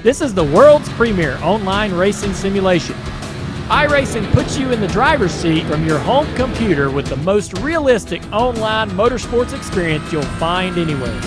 This is the world's premier online racing simulation. iRacing puts you in the driver's seat from your home computer with the most realistic online motorsports experience you'll find anywhere.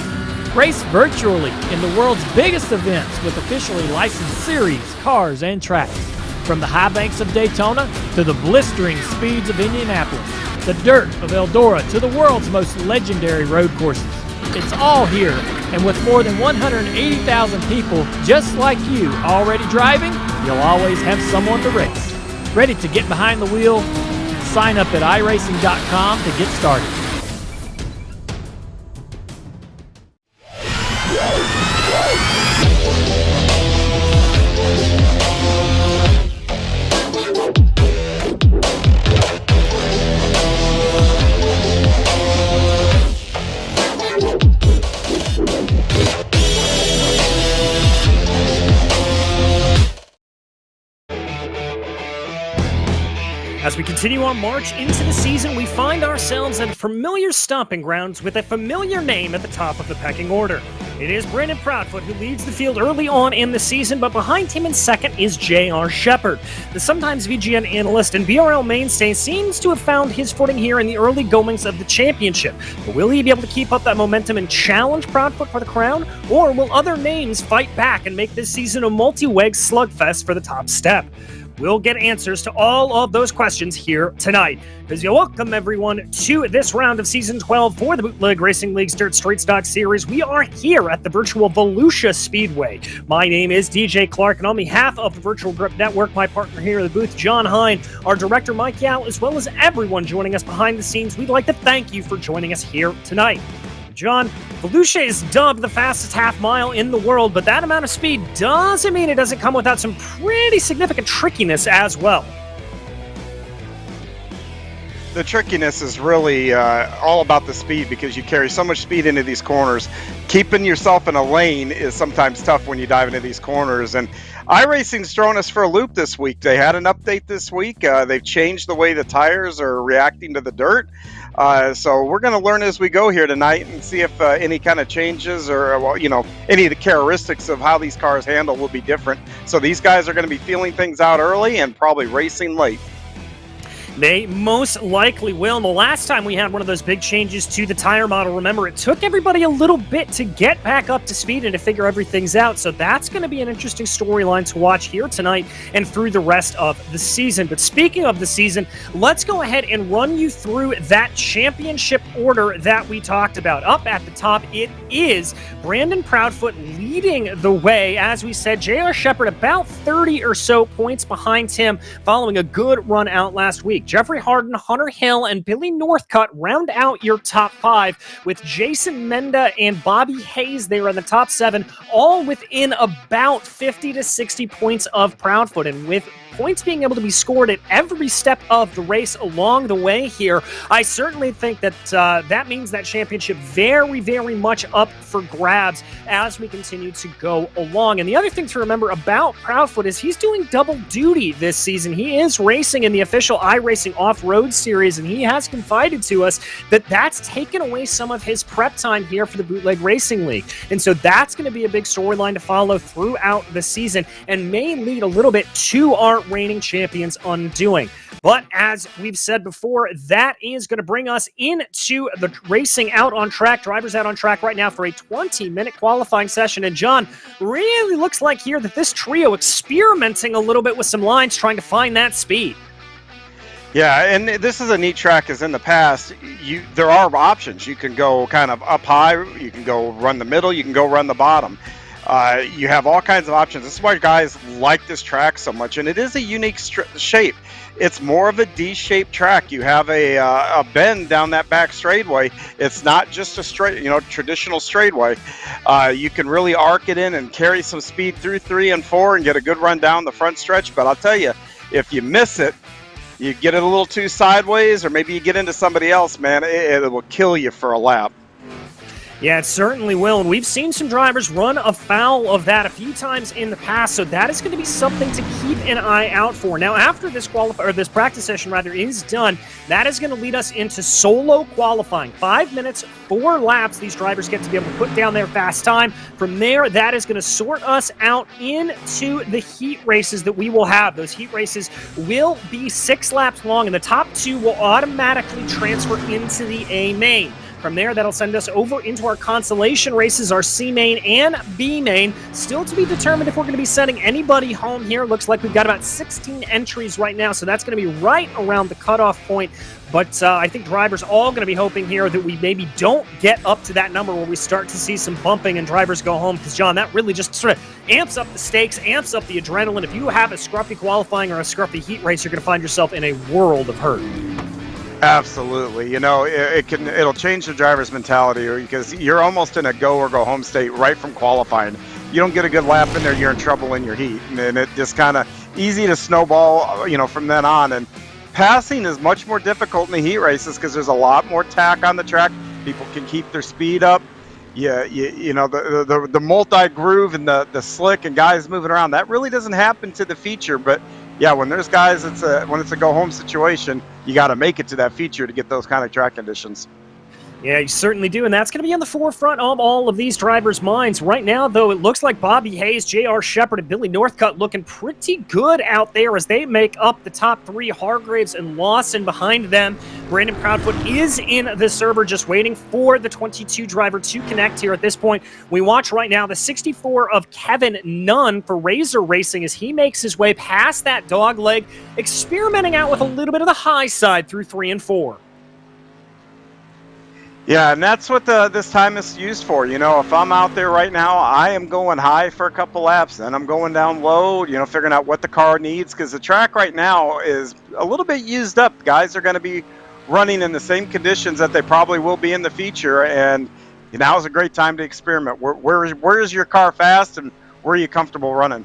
Race virtually in the world's biggest events with officially licensed series, cars, and tracks. From the high banks of Daytona to the blistering speeds of Indianapolis, the dirt of Eldora to the world's most legendary road courses. It's all here, and with more than 180,000 people just like you already driving, you'll always have someone to race. Ready to get behind the wheel? Sign up at iRacing.com to get started. As we continue our march into the season, we find ourselves at familiar stomping grounds with a familiar name at the top of the pecking order. It is Brandon Proudfoot who leads the field early on in the season, but behind him in second is J.R. Shepard. The sometimes VGN analyst and BRL mainstay seems to have found his footing here in the early goings of the championship. But will he be able to keep up that momentum and challenge Proudfoot for the crown? Or will other names fight back and make this season a multi-weg slugfest for the top step? We'll get answers to all of those questions here tonight. As you welcome everyone to this round of Season 12 for the Bootleg Racing League's Dirt Straight Stock Series. We are here at the virtual Volusia Speedway. My name is DJ Clark, and on behalf of the Virtual Grip Network, my partner here in the booth, John Hine, our director, Mike Yao, as well as everyone joining us behind the scenes, we'd like to thank you for joining us here tonight. John, Volusia is dubbed the fastest half mile in the world, but that amount of speed doesn't mean it doesn't come without some pretty significant trickiness as well. The trickiness is really all about the speed, because you carry so much speed into these corners. Keeping yourself in a lane is sometimes tough when you dive into these corners, and iRacing's thrown us for a loop this week. They had an update this week. They've changed the way the tires are reacting to the dirt. So we're going to learn as we go here tonight and see if any kind of changes or, any of the characteristics of how these cars handle will be different. So these guys are going to be feeling things out early and probably racing late. They most likely will. And the last time we had one of those big changes to the tire model, remember, it took everybody a little bit to get back up to speed and to figure everything's out. So that's going to be an interesting storyline to watch here tonight and through the rest of the season. But speaking of the season, let's go ahead and run you through that championship order that we talked about. Up at the top, it is Brandon Proudfoot leading the way. As we said, J.R. Shepard about 30 or so points behind him following a good run out last week. Jeffrey Harden, Hunter Hill, and Billy Northcutt round out your top five, with Jason Menda and Bobby Hayes there in the top seven, all within about 50 to 60 points of Proudfoot. And with points being able to be scored at every step of the race along the way here, I certainly think that that means that championship very, very much up for grabs as we continue to go along. And the other thing to remember about Proudfoot is he's doing double duty this season. He is racing in the official iRacing Off-Road Series, and he has confided to us that that's taken away some of his prep time here for the Bootleg Racing League. And so that's going to be a big storyline to follow throughout the season and may lead a little bit to our reigning champions undoing. But as we've said before, that is going to bring us into the racing out on track. Drivers out on track right now for a 20-minute qualifying session. And John, really looks like here that this trio experimenting a little bit with some lines, trying to find that speed. Yeah, and this is a neat track, as in the past, there are options. You can go kind of up high, you can go run the middle, you can go run the bottom. You have all kinds of options. This is why guys like this track so much, and it is a unique shape. It's more of a D-shaped track. You have a bend down that back straightaway. It's not just a straight, traditional straightaway. You can really arc it in and carry some speed through 3 and 4 and get a good run down the front stretch. But I'll tell you, if you miss it, you get it a little too sideways, or maybe you get into somebody else, man, it will kill you for a lap. Yeah, it certainly will, and we've seen some drivers run afoul of that a few times in the past, so that is going to be something to keep an eye out for. Now, after this this practice session is done, that is going to lead us into solo qualifying. 5 minutes, 4 laps. These drivers get to be able to put down their fast time. From there, that is going to sort us out into the heat races that we will have. Those heat races will be 6 laps long, and the top 2 will automatically transfer into the A main. From there, that'll send us over into our consolation races, our C main and B main. Still to be determined if we're going to be sending anybody home here. Looks like we've got about 16 entries right now, so that's going to be right around the cutoff point. But I think drivers all going to be hoping here that we maybe don't get up to that number where we start to see some bumping and drivers go home. Because, John, that really just sort of amps up the stakes, amps up the adrenaline. If you have a scruffy qualifying or a scruffy heat race, you're going to find yourself in a world of hurt. Absolutely. You know, it'll change the driver's mentality because you're almost in a go or go home state right from qualifying. You don't get a good lap in there, you're in trouble in your heat. And it just kind of easy to snowball, from then on. And passing is much more difficult in the heat races because there's a lot more tack on the track. People can keep their speed up. Yeah, the multi-groove and the slick and guys moving around, that really doesn't happen to the feature. But yeah, when there's guys, when it's a go-home situation, you got to make it to that feature to get those kind of track conditions. Yeah, you certainly do, and that's going to be on the forefront of all of these drivers' minds. Right now, though, it looks like Bobby Hayes, J.R. Shepard, and Billy Northcutt looking pretty good out there as they make up the top 3. Hargraves and Lawson behind them. Brandon Proudfoot is in the server, just waiting for the 22 driver to connect here at this point. We watch right now the 64 of Kevin Nunn for Razor Racing as he makes his way past that dog leg, experimenting out with a little bit of the high side through 3 and 4. Yeah, and that's what this time is used for. If I'm out there right now, I am going high for a couple laps, then I'm going down low, figuring out what the car needs, because the track right now is a little bit used up. Guys are going to be running in the same conditions that they probably will be in the feature, and now is a great time to experiment. Where is your car fast, and where are you comfortable running?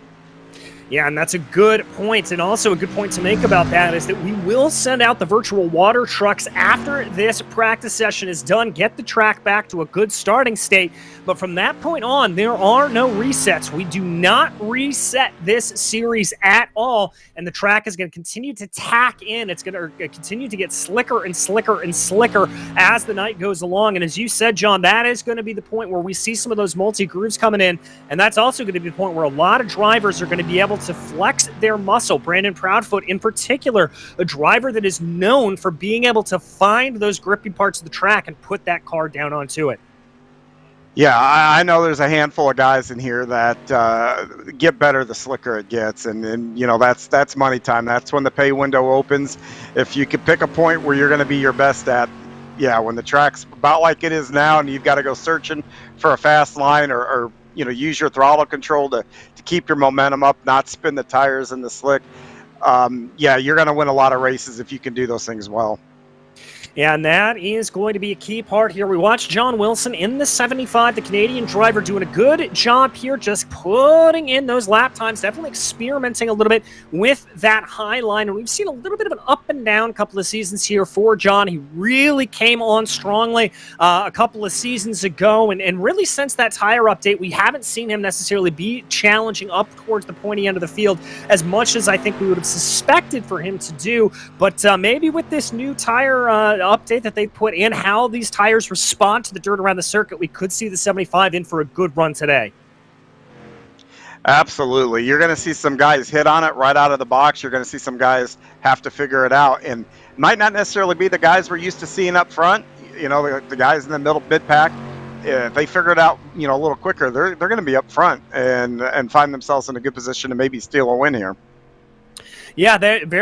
Yeah, and that's a good point. And also a good point to make about that is that we will send out the virtual water trucks after this practice session is done, get the track back to a good starting state. But from that point on, there are no resets. We do not reset this series at all. And the track is going to continue to tack in. It's going to continue to get slicker and slicker and slicker as the night goes along. And as you said, John, that is going to be the point where we see some of those multi-grooves coming in. And that's also going to be the point where a lot of drivers are going to be able to flex their muscle. Brandon Proudfoot, in particular, a driver that is known for being able to find those grippy parts of the track and put that car down onto it. Yeah, I know there's a handful of guys in here that get better the slicker it gets, and that's money time. That's when the pay window opens. If you could pick a point where you're going to be your best at, when the track's about like it is now, and you've got to go searching for a fast line or use your throttle control to keep your momentum up, not spin the tires in the slick. You're going to win a lot of races if you can do those things well. Yeah, and that is going to be a key part here. We watched John Wilson in the 75, the Canadian driver, doing a good job here, just putting in those lap times, definitely experimenting a little bit with that high line. And we've seen a little bit of an up and down couple of seasons here for John. He really came on strongly a couple of seasons ago. And really since that tire update, we haven't seen him necessarily be challenging up towards the pointy end of the field as much as I think we would have suspected for him to do. But maybe with this new tire update that they put in, how these tires respond to the dirt around the circuit, we could see the 75 in for a good run today. Absolutely. You're going to see some guys hit on it right out of the box. You're going to see some guys have to figure it out, and might not necessarily be the guys we're used to seeing up front. The guys in the middle mid pack, they figure it out a little quicker. They're going to be up front and find themselves in a good position to maybe steal a win here. Yeah, that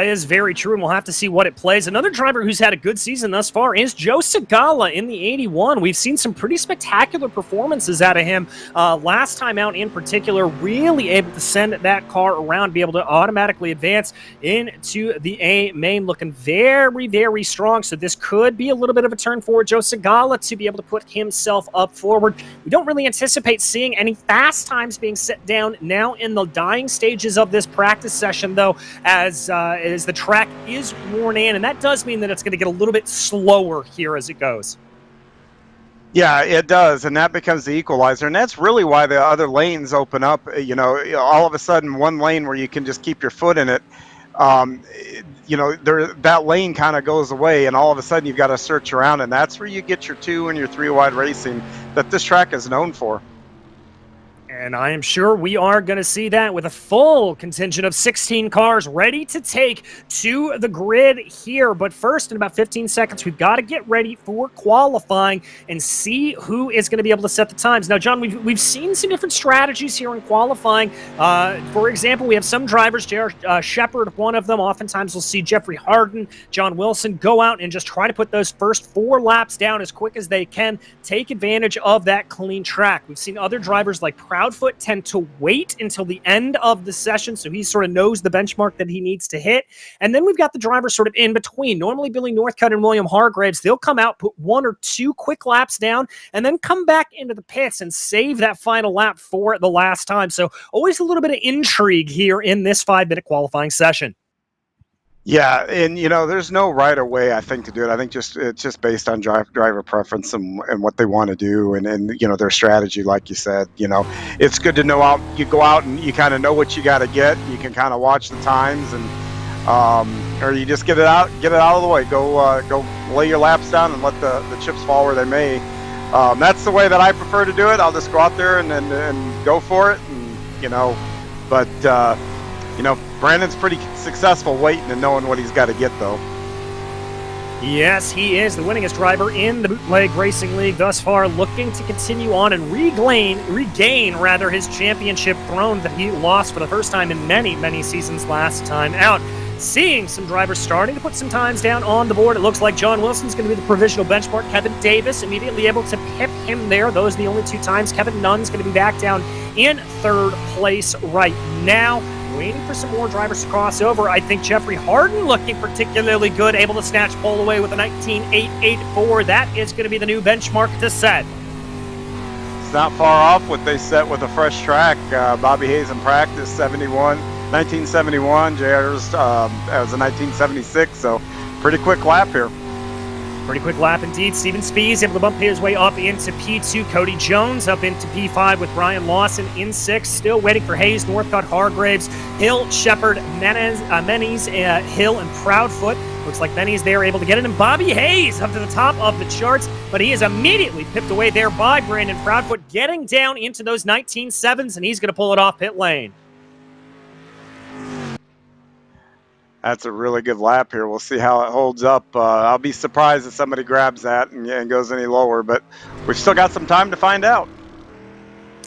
is very true, and we'll have to see what it plays. Another driver who's had a good season thus far is Joe Segala in the 81. We've seen some pretty spectacular performances out of him. Last time out in particular, really able to send that car around, be able to automatically advance into the A main, looking very, very strong. So this could be a little bit of a turn for Joe Segala to be able to put himself up forward. We don't really anticipate seeing any fast times being set down now in the dying stages of this practice session, though, as the track is worn in, and that does mean that it's going to get a little bit slower here as it goes. Yeah, it does, and that becomes the equalizer, and that's really why the other lanes open up. All of a sudden, one lane where you can just keep your foot in it, that lane kind of goes away, and all of a sudden you've got to search around, and that's where you get your 2 and your 3 wide racing that this track is known for. And I am sure we are going to see that with a full contingent of 16 cars ready to take to the grid here. But first, in about 15 seconds, we've got to get ready for qualifying and see who is going to be able to set the times. Now, John, we've seen some different strategies here in qualifying. For example, we have some drivers, J.R. Shepard, one of them. Oftentimes, we'll see Jeffrey Harden, John Wilson go out and just try to put those first 4 laps down as quick as they can, take advantage of that clean track. We've seen other drivers like Proudfoot tend to wait until the end of the session, so he sort of knows the benchmark that he needs to hit. And then we've got the drivers sort of in between. Normally, Billy Northcutt and William Hargraves, they'll come out, put 1 or 2 quick laps down, and then come back into the pits and save that final lap for the last time. So always a little bit of intrigue here in this 5-minute qualifying session. Yeah, and there's no right or way I think to do it. I think it's just based on driver preference and what they want to do, and their strategy, like you said. It's good to know you go out and you kind of know what you got to get. You can kind of watch the times, and or you just get it out of the way. Go lay your laps down and let the chips fall where they may. That's the way that I prefer to do it. I'll just go out there and go for it, but. Brandon's pretty successful waiting and knowing what he's got to get, though. Yes, he is the winningest driver in the Bootleg Racing League thus far, looking to continue on and regain his championship throne that he lost for the first time in many, many seasons last time out. Seeing some drivers starting to put some times down on the board. It looks like John Wilson's going to be the provisional benchmark. Kevin Davis immediately able to pip him there. Those are the only 2 times. Kevin Nunn's going to be back down in 3rd place right now. Waiting for some more drivers to cross over. I think Jeffrey Harden looking particularly good, able to snatch pole away with a 19.884. That is going to be the new benchmark to set. It's not far off what they set with a fresh track. Bobby Hayes in practice, 1971. JR's was a 1976, so pretty quick lap here. Pretty quick lap indeed. Steven Spees able to bump his way up into P2. Cody Jones up into P5 with Ryan Lawson in 6. Still waiting for Hayes, Northcutt, Hargraves, Hill, Shepard, Mennies, Hill, and Proudfoot. Looks like Mennies there able to get it. And Bobby Hayes up to the top of the charts, but he is immediately pipped away there by Brandon Proudfoot, getting down into those 19.7s, and he's going to pull it off pit lane. That's a really good lap here. We'll see how it holds up. I'll be surprised if somebody grabs that and goes any lower, but we've still got some time to find out.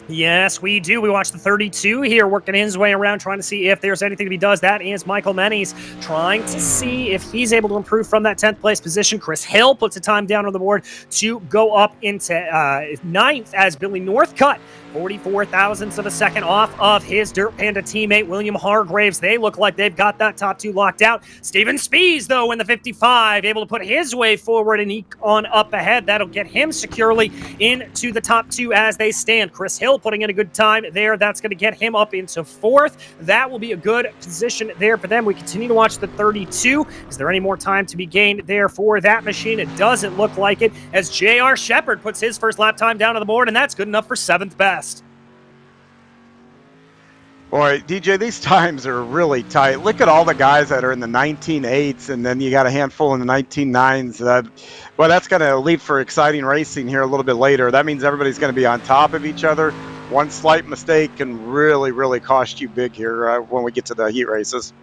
Yes, we do. We watched the 32 here working his way around, trying to see if there's anything to be does. That is Michael Mennies trying to see if he's able to improve from that 10th place position. Chris Hill puts a time down on the board to go up into 9th as Billy Northcutt 44 thousandths of a second off of his Dirt Panda teammate, William Hargraves. They look like they've got that top 2 locked out. Steven Spees, though, in the 55, able to put his way forward and eke on up ahead. That'll get him securely into the top 2 as they stand. Chris Hill putting in a good time there. That's going to get him up into 4th. That will be a good position there for them. We continue to watch the 32. Is there any more time to be gained there for that machine? It doesn't look like it, as J.R. Shepard puts his first lap time down on the board, and that's good enough for 7th best. Boy, DJ, these times are really tight. Look at all the guys that are in the 19.8s, and then you got a handful in the 19.9s. Well, that's going to leave for exciting racing here a little bit later. That means everybody's going to be on top of each other. One slight mistake can really, really cost you big here when we get to the heat races.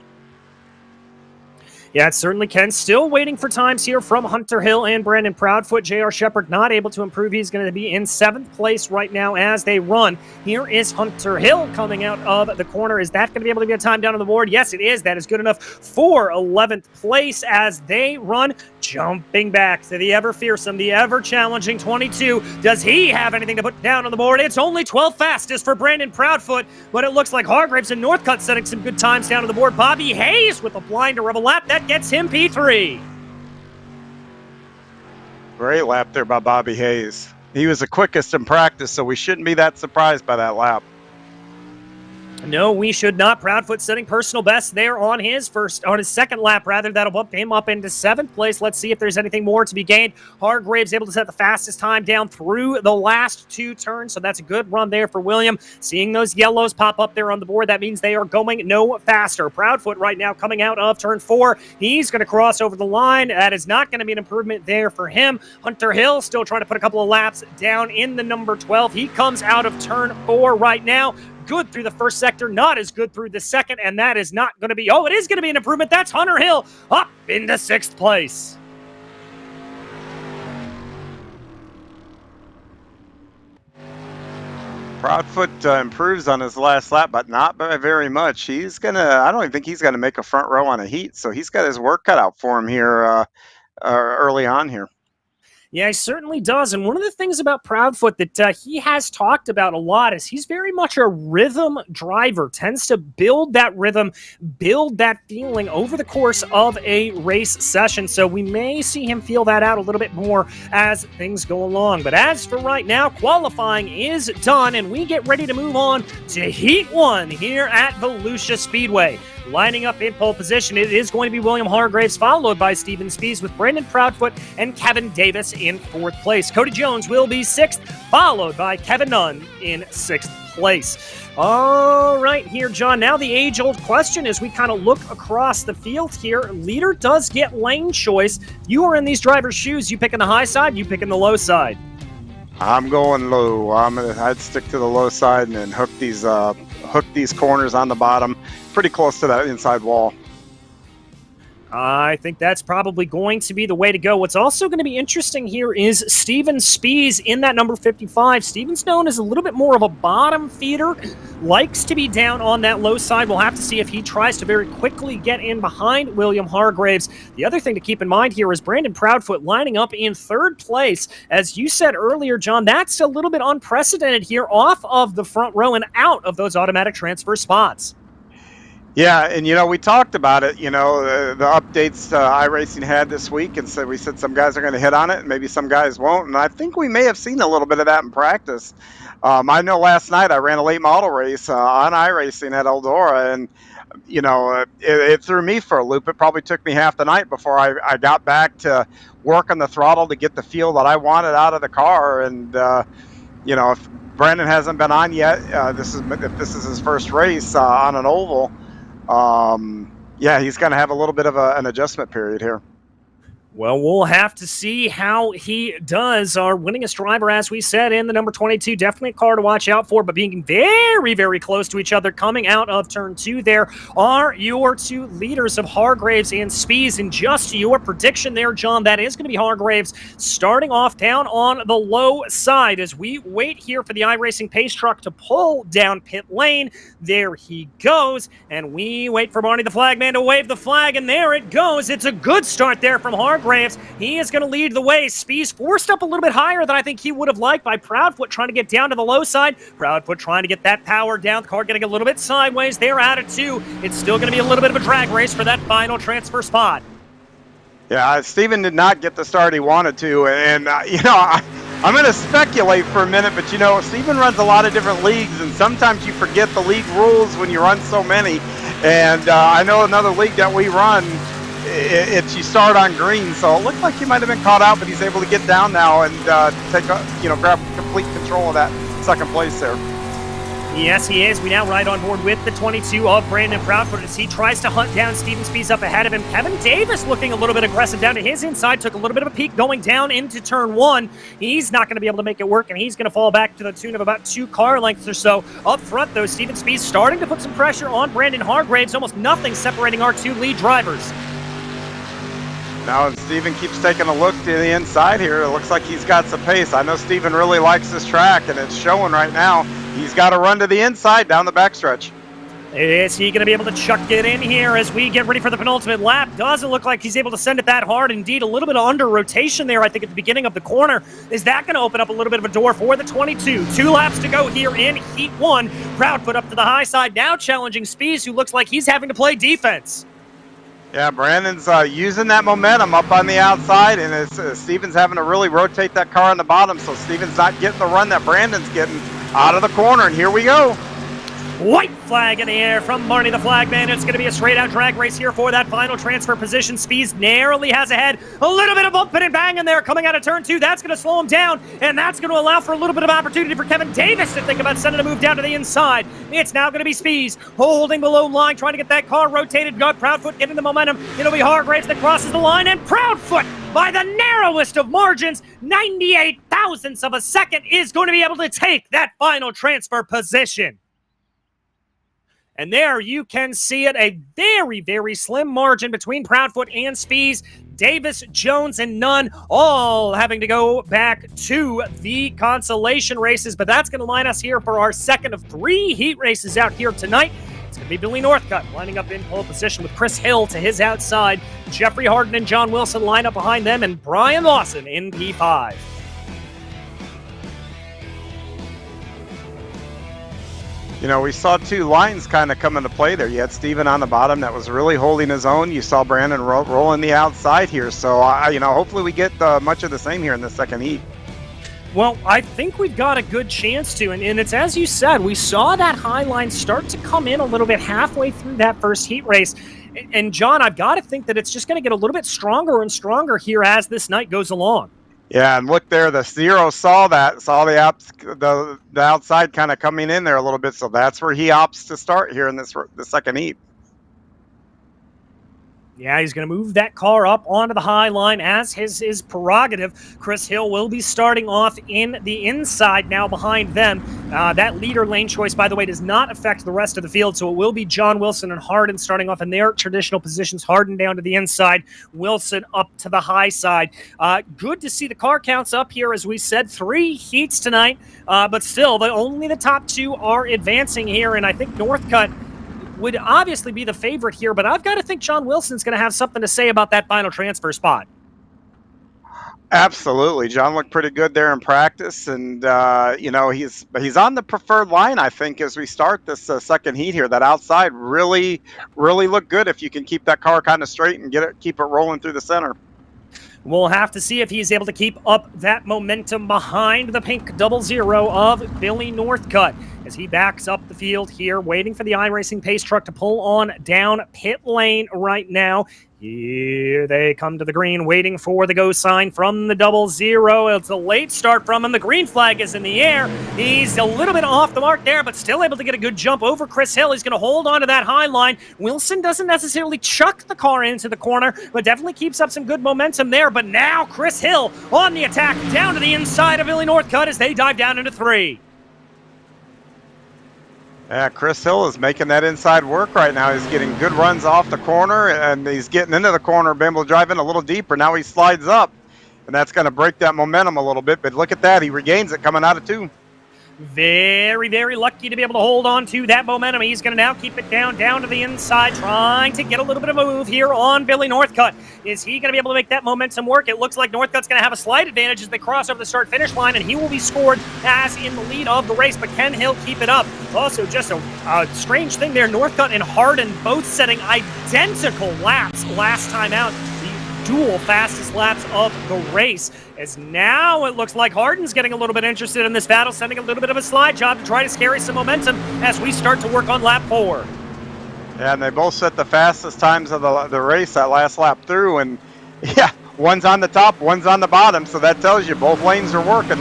Yeah, it certainly can. Still waiting for times here from Hunter Hill and Brandon Proudfoot. J.R. Shepard not able to improve. He's going to be in 7th place right now as they run. Here is Hunter Hill coming out of the corner. Is that going to be able to get a time down on the board? Yes, it is. That is good enough for 11th place as they run. Jumping back to the ever-fearsome, the ever-challenging 22. Does he have anything to put down on the board? It's only 12th fastest for Brandon Proudfoot, but it looks like Hargraves and Northcutt setting some good times down on the board. Bobby Hayes with a blinder of a lap. That gets him P3. Great lap there by Bobby Hayes. He was the quickest in practice, so we shouldn't be that surprised by that lap. No, we should not. Proudfoot setting personal best there on his second lap, rather. That'll bump him up into 7th place. Let's see if there's anything more to be gained. Hargraves able to set the fastest time down through the last 2 turns, so that's a good run there for William. Seeing those yellows pop up there on the board, that means they are going no faster. Proudfoot right now coming out of turn 4. He's going to cross over the line. That is not going to be an improvement there for him. Hunter Hill still trying to put a couple of laps down in the number 12. He comes out of turn 4 right now. Good through the first sector, not as good through the second, and that is not going to be, it is going to be an improvement. That's Hunter Hill up into 6th place. Proudfoot improves on his last lap, but not by very much. I don't even think he's going to make a front row on a heat, so he's got his work cut out for him here early on here. Yeah, he certainly does. And one of the things about Proudfoot that he has talked about a lot is he's very much a rhythm driver, tends to build that rhythm, build that feeling over the course of a race session. So we may see him feel that out a little bit more as things go along. But as for right now, qualifying is done, and we get ready to move on to Heat 1 here at Volusia Speedway. Lining up in pole position, it is going to be William Hargraves, followed by Steven Spies, with Brandon Proudfoot and Kevin Davis in 4th place. Cody Jones will be 6th, followed by Kevin Nunn in 6th place. All right, here, John. Now the age-old question as we kind of look across the field here. Leader does get lane choice. You are in these drivers' shoes. You picking the high side, you picking the low side? I'm going low. I'd stick to the low side and then hook these corners on the bottom, pretty close to that inside wall. I think that's probably going to be the way to go. What's also going to be interesting here is Steven Spies in that number 55. Steven's known as a little bit more of a bottom feeder, likes to be down on that low side. We'll have to see if he tries to very quickly get in behind William Hargraves. The other thing to keep in mind here is Brandon Proudfoot lining up in 3rd place. As you said earlier, John, that's a little bit unprecedented here, off of the front row and out of those automatic transfer spots. Yeah, and we talked about it, the updates iRacing had this week, and so we said some guys are going to hit on it and maybe some guys won't, and I think we may have seen a little bit of that in practice. I know last night I ran a late model race on iRacing at Eldora, and it threw me for a loop. It probably took me half the night before I got back to work on the throttle to get the feel that I wanted out of the car, and if Brandon hasn't been on yet, if this is his first race on an oval, he's going to have a little bit of an adjustment period here. Well, we'll have to see how he does. Our winningest driver, as we said, in the number 22, definitely a car to watch out for, but being very, very close to each other coming out of turn 2 there are your 2 leaders of Hargraves and Spies. And just your prediction there, John, that is going to be Hargraves starting off down on the low side as we wait here for the iRacing pace truck to pull down pit lane. There he goes, and we wait for Barney the Flagman to wave the flag, and there it goes. It's a good start there from Hargraves. He is going to lead the way. Spies forced up a little bit higher than I think he would have liked by Proudfoot, trying to get down to the low side. Proudfoot trying to get that power down. The car getting a little bit sideways. They're out of 2. It's still going to be a little bit of a drag race for that final transfer spot. Yeah, Steven did not get the start he wanted to, and I'm going to speculate for a minute, but Steven runs a lot of different leagues, and sometimes you forget the league rules when you run so many. And I know another league that we run, you start on green, so it looked like he might have been caught out, but he's able to get down now and grab complete control of that second place there. Yes, he is. We now ride on board with the 22 of Brandon Proudfoot as he tries to hunt down Steven Spies up ahead of him. Kevin Davis looking a little bit aggressive down to his inside, took a little bit of a peek going down into turn 1. He's not going to be able to make it work, and he's going to fall back to the tune of about 2 car lengths or so. Up front, though, Steven Spies starting to put some pressure on Brandon Hargraves, almost nothing separating our 2 lead drivers. Now, Steven keeps taking a look to the inside here. It looks like he's got some pace. I know Steven really likes this track, and it's showing right now. He's got to run to the inside down the backstretch. Is he going to be able to chuck it in here as we get ready for the penultimate lap? Doesn't look like he's able to send it that hard. Indeed, a little bit of under rotation there, I think, at the beginning of the corner. Is that going to open up a little bit of a door for the 22? 2 laps to go here in Heat 1. Proudfoot up to the high side, now challenging Spies, who looks like he's having to play defense. Yeah, Brandon's using that momentum up on the outside, and Steven's having to really rotate that car on the bottom, so Steven's not getting the run that Brandon's getting out of the corner, and here we go. White flag in the air from Marty the Flagman. It's going to be a straight-out drag race here for that final transfer position. Speeds narrowly has ahead. A little bit of bumping and banging there coming out of turn 2. That's going to slow him down, and that's going to allow for a little bit of opportunity for Kevin Davis to think about sending a move down to the inside. It's now going to be Speeds holding the low line, trying to get that car rotated. Got Proudfoot getting the momentum. It'll be Hargraves that crosses the line, and Proudfoot, by the narrowest of margins, 98 thousandths of a second, is going to be able to take that final transfer position. And there you can see it, a very, very slim margin between Proudfoot and Spees. Davis, Jones, and Nunn all having to go back to the consolation races. But that's going to line us here for our second of 3 heat races out here tonight. It's going to be Billy Northcutt lining up in pole position with Chris Hill to his outside. Jeffrey Harden and John Wilson line up behind them, and Brian Lawson in P5. You know, we saw 2 lines kind of come into play there. You had Steven on the bottom that was really holding his own. You saw Brandon rolling the outside here. So, you know, hopefully we get much of the same here in the second heat. Well, I think we've got a good chance to, and it's as you said, we saw that high line start to come in a little bit halfway through that first heat race. And John, I've got to think that it's just going to get a little bit stronger and stronger here as this night goes along. Yeah, and look there, the Zero saw the outside kind of coming in there a little bit, so that's where he opts to start here in the second heat. Yeah, he's going to move that car up onto the high line as his prerogative. Chris Hill will be starting off in the inside now behind them. That leader lane choice, by the way, does not affect the rest of the field, so it will be John Wilson and Harden starting off in their traditional positions. Harden down to the inside, Wilson up to the high side. Good to see the car counts up here, as we said. 3 heats tonight, but still, only the top 2 are advancing here, and I think Northcutt would obviously be the favorite here, but I've got to think John Wilson's going to have something to say about that final transfer spot. Absolutely. John looked pretty good there in practice, and, you know, he's on the preferred line, I think, as we start this second heat here. That outside really looked good if you can keep that car kind of straight and keep it rolling through the center. We'll have to see if he's able to keep up that momentum behind the pink 00 of Billy Northcutt as he backs up the field here, waiting for the iRacing pace truck to pull on down pit lane right now. Here they come to the green, waiting for the go sign from the 00. It's a late start from him. The green flag is in the air. He's a little bit off the mark there, but still able to get a good jump over Chris Hill. He's going to hold on to that high line. Wilson doesn't necessarily chuck the car into the corner, but definitely keeps up some good momentum there. But now Chris Hill on the attack down to the inside of Billy Northcutt as they dive down into 3. Yeah, Chris Hill is making that inside work right now. He's getting good runs off the corner, and he's getting into the corner, being able to drive in a little deeper. Now he slides up, and that's going to break that momentum a little bit. But look at that. He regains it coming out of 2. Very, very lucky to be able to hold on to that momentum. He's going to now keep it down to the inside, trying to get a little bit of a move here on Billy Northcutt. Is he going to be able to make that momentum work? It looks like Northcutt's going to have a slight advantage as they cross over the start-finish line, and he will be scored as in the lead of the race. But can Hill keep it up? Also, just a strange thing there. Northcutt and Harden both setting identical laps last time out. Dual fastest laps of the race, as now it looks like Harden's getting a little bit interested in this battle, sending a little bit of a slide job to try to carry some momentum as we start to work on lap 4. Yeah, and they both set the fastest times of the race that last lap through, and yeah, one's on the top, one's on the bottom, so that tells you both lanes are working.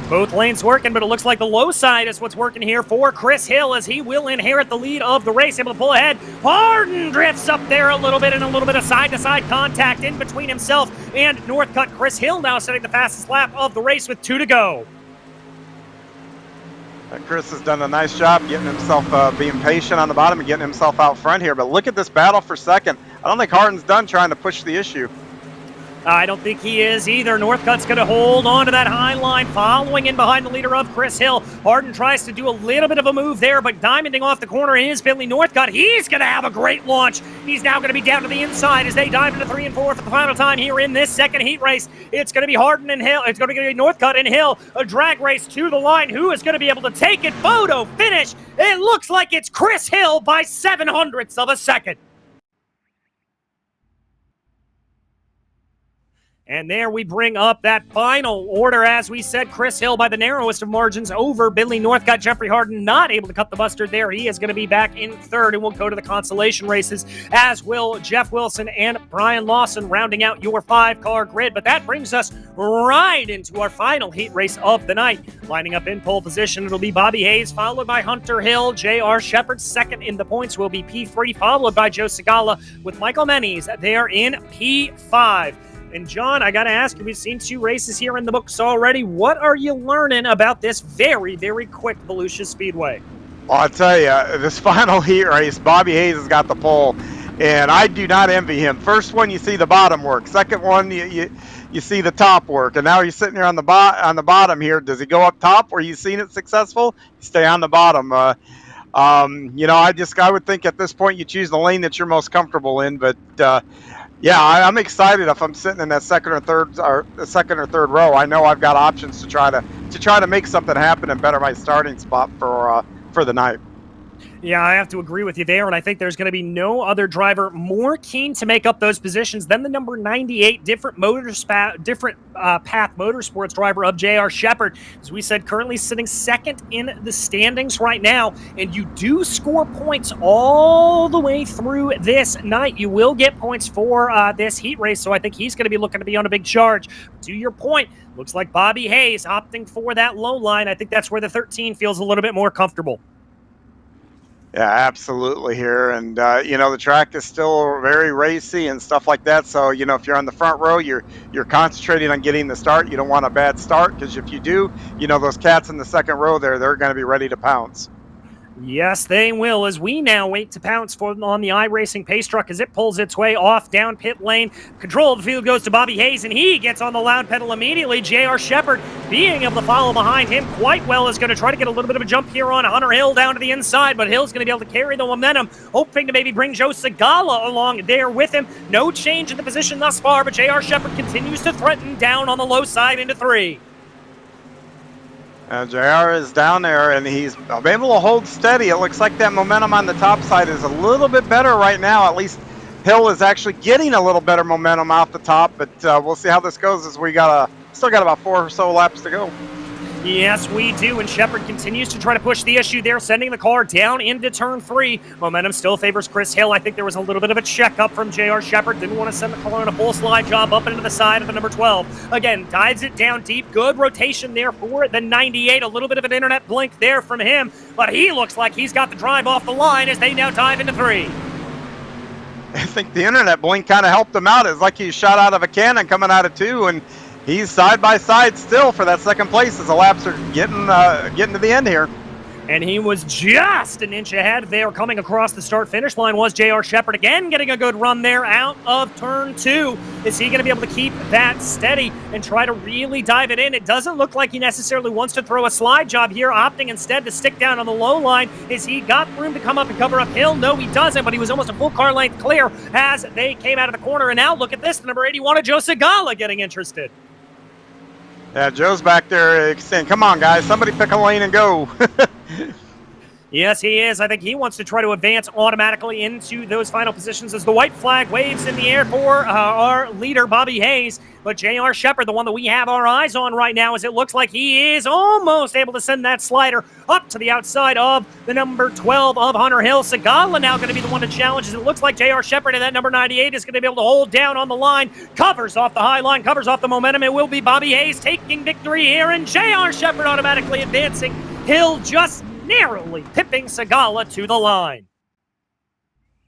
Both lanes working, but it looks like the low side is what's working here for Chris Hill as he will inherit the lead of the race, able to pull ahead. Harden drifts up there a little bit, and a little bit of side-to-side contact in between himself and Northcutt. Chris Hill now setting the fastest lap of the race with 2 to go. Chris has done a nice job getting himself, being patient on the bottom and getting himself out front here. But look at this battle for second. I don't think Harden's done trying to push the issue. I don't think he is either. Northcutt's going to hold on to that high line, following in behind the leader of Chris Hill. Harden tries to do a little bit of a move there, but diamonding off the corner is Billy Northcutt. He's going to have a great launch. He's now going to be down to the inside as they dive into 3 and 4 for the final time here in this second heat race. It's going to be Harden and Hill. It's going to be Northcutt and Hill. A drag race to the line. Who is going to be able to take it? Photo finish. It looks like it's Chris Hill by 0.07 of a second. And there we bring up that final order. As we said, Chris Hill by the narrowest of margins over Billy Northcott. Jeffrey Harden not able to cut the mustard there. He is going to be back in third, and we'll go to the consolation races, as will Jeff Wilson and Brian Lawson rounding out your 5-car grid. But that brings us right into our final heat race of the night. Lining up in pole position, it'll be Bobby Hayes, followed by Hunter Hill. J.R. Shepard second in the points will be P3, followed by Joe Segala, with Michael Menes there in P5. And John, I got to ask you, we've seen 2 races here in the books already. What are you learning about this very, very quick Volusia Speedway? Well, I'll tell you, this final heat race, Bobby Hayes has got the pole, and I do not envy him. First one, you see the bottom work. Second one, you see the top work. And now he's sitting here on the bottom here. Does he go up top where you've seen it successful? Stay on the bottom. I would think at this point you choose the lane that you're most comfortable in, but yeah, I'm excited if I'm sitting in that second or third row. I know I've got options to try to make something happen and better my starting spot for the night. Yeah, I have to agree with you there, and I think there's going to be no other driver more keen to make up those positions than the number 98 different Path Motorsports driver of J.R. Shepard. As we said, currently sitting second in the standings right now, and you do score points all the way through this night. You will get points for this heat race, so I think he's going to be looking to be on a big charge. To your point, looks like Bobby Hayes opting for that low line. I think that's where the 13 feels a little bit more comfortable. Yeah, absolutely here. And, the track is still very racy and stuff like that. So, if you're on the front row, you're concentrating on getting the start. You don't want a bad start, because if you do, those cats in the second row there, they're going to be ready to pounce. Yes, they will, as we now wait to pounce on the iRacing pace truck as it pulls its way off down pit lane. Control of the field goes to Bobby Hayes, and he gets on the loud pedal immediately. J.R. Shepard, being able to follow behind him quite well, is going to try to get a little bit of a jump here on Hunter Hill down to the inside, but Hill's going to be able to carry the momentum, hoping to maybe bring Joe Segala along there with him. No change in the position thus far, but J.R. Shepard continues to threaten down on the low side into 3. JR is down there, and he's able to hold steady. It looks like that momentum on the top side is a little bit better right now. At least Hill is actually getting a little better momentum off the top, but we'll see how this goes, as we still got about 4 or so laps to go. Yes, we do, and Shepard continues to try to push the issue there, sending the car down into turn 3. Momentum still favors Chris Hill. I think there was a little bit of a checkup from J.R. Shepard. Didn't want to send the car on a full slide job up into the side of the number 12. Again, dives it down deep. Good rotation there for the 98. A little bit of an internet blink there from him, but he looks like he's got the drive off the line as they now dive into 3. I think the internet blink kind of helped him out. It's like he shot out of a cannon coming out of 2, and he's side by side still for that second place as the laps are getting to the end here. And he was just an inch ahead there coming across the start-finish line was J.R. Shepard, again getting a good run there out of turn 2. Is he going to be able to keep that steady and try to really dive it in? It doesn't look like he necessarily wants to throw a slide job here, opting instead to stick down on the low line. Is he got room to come up and cover up Hill? No, he doesn't, but he was almost a full car length clear as they came out of the corner. And now look at this, the number 81 of Joe Segala getting interested. Yeah, Joe's back there saying, come on, guys, somebody pick a lane and go. Yes, he is. I think he wants to try to advance automatically into those final positions as the white flag waves in the air for our leader, Bobby Hayes. But J.R. Shepard, the one that we have our eyes on right now, as it looks like he is almost able to send that slider up to the outside of the number 12 of Hunter Hill. Segala now going to be the one to challenge, as it looks like J.R. Shepard and that number 98 is going to be able to hold down on the line, covers off the high line, covers off the momentum. It will be Bobby Hayes taking victory here, and J.R. Shepard automatically advancing. Hill just narrowly pipping Segala to the line.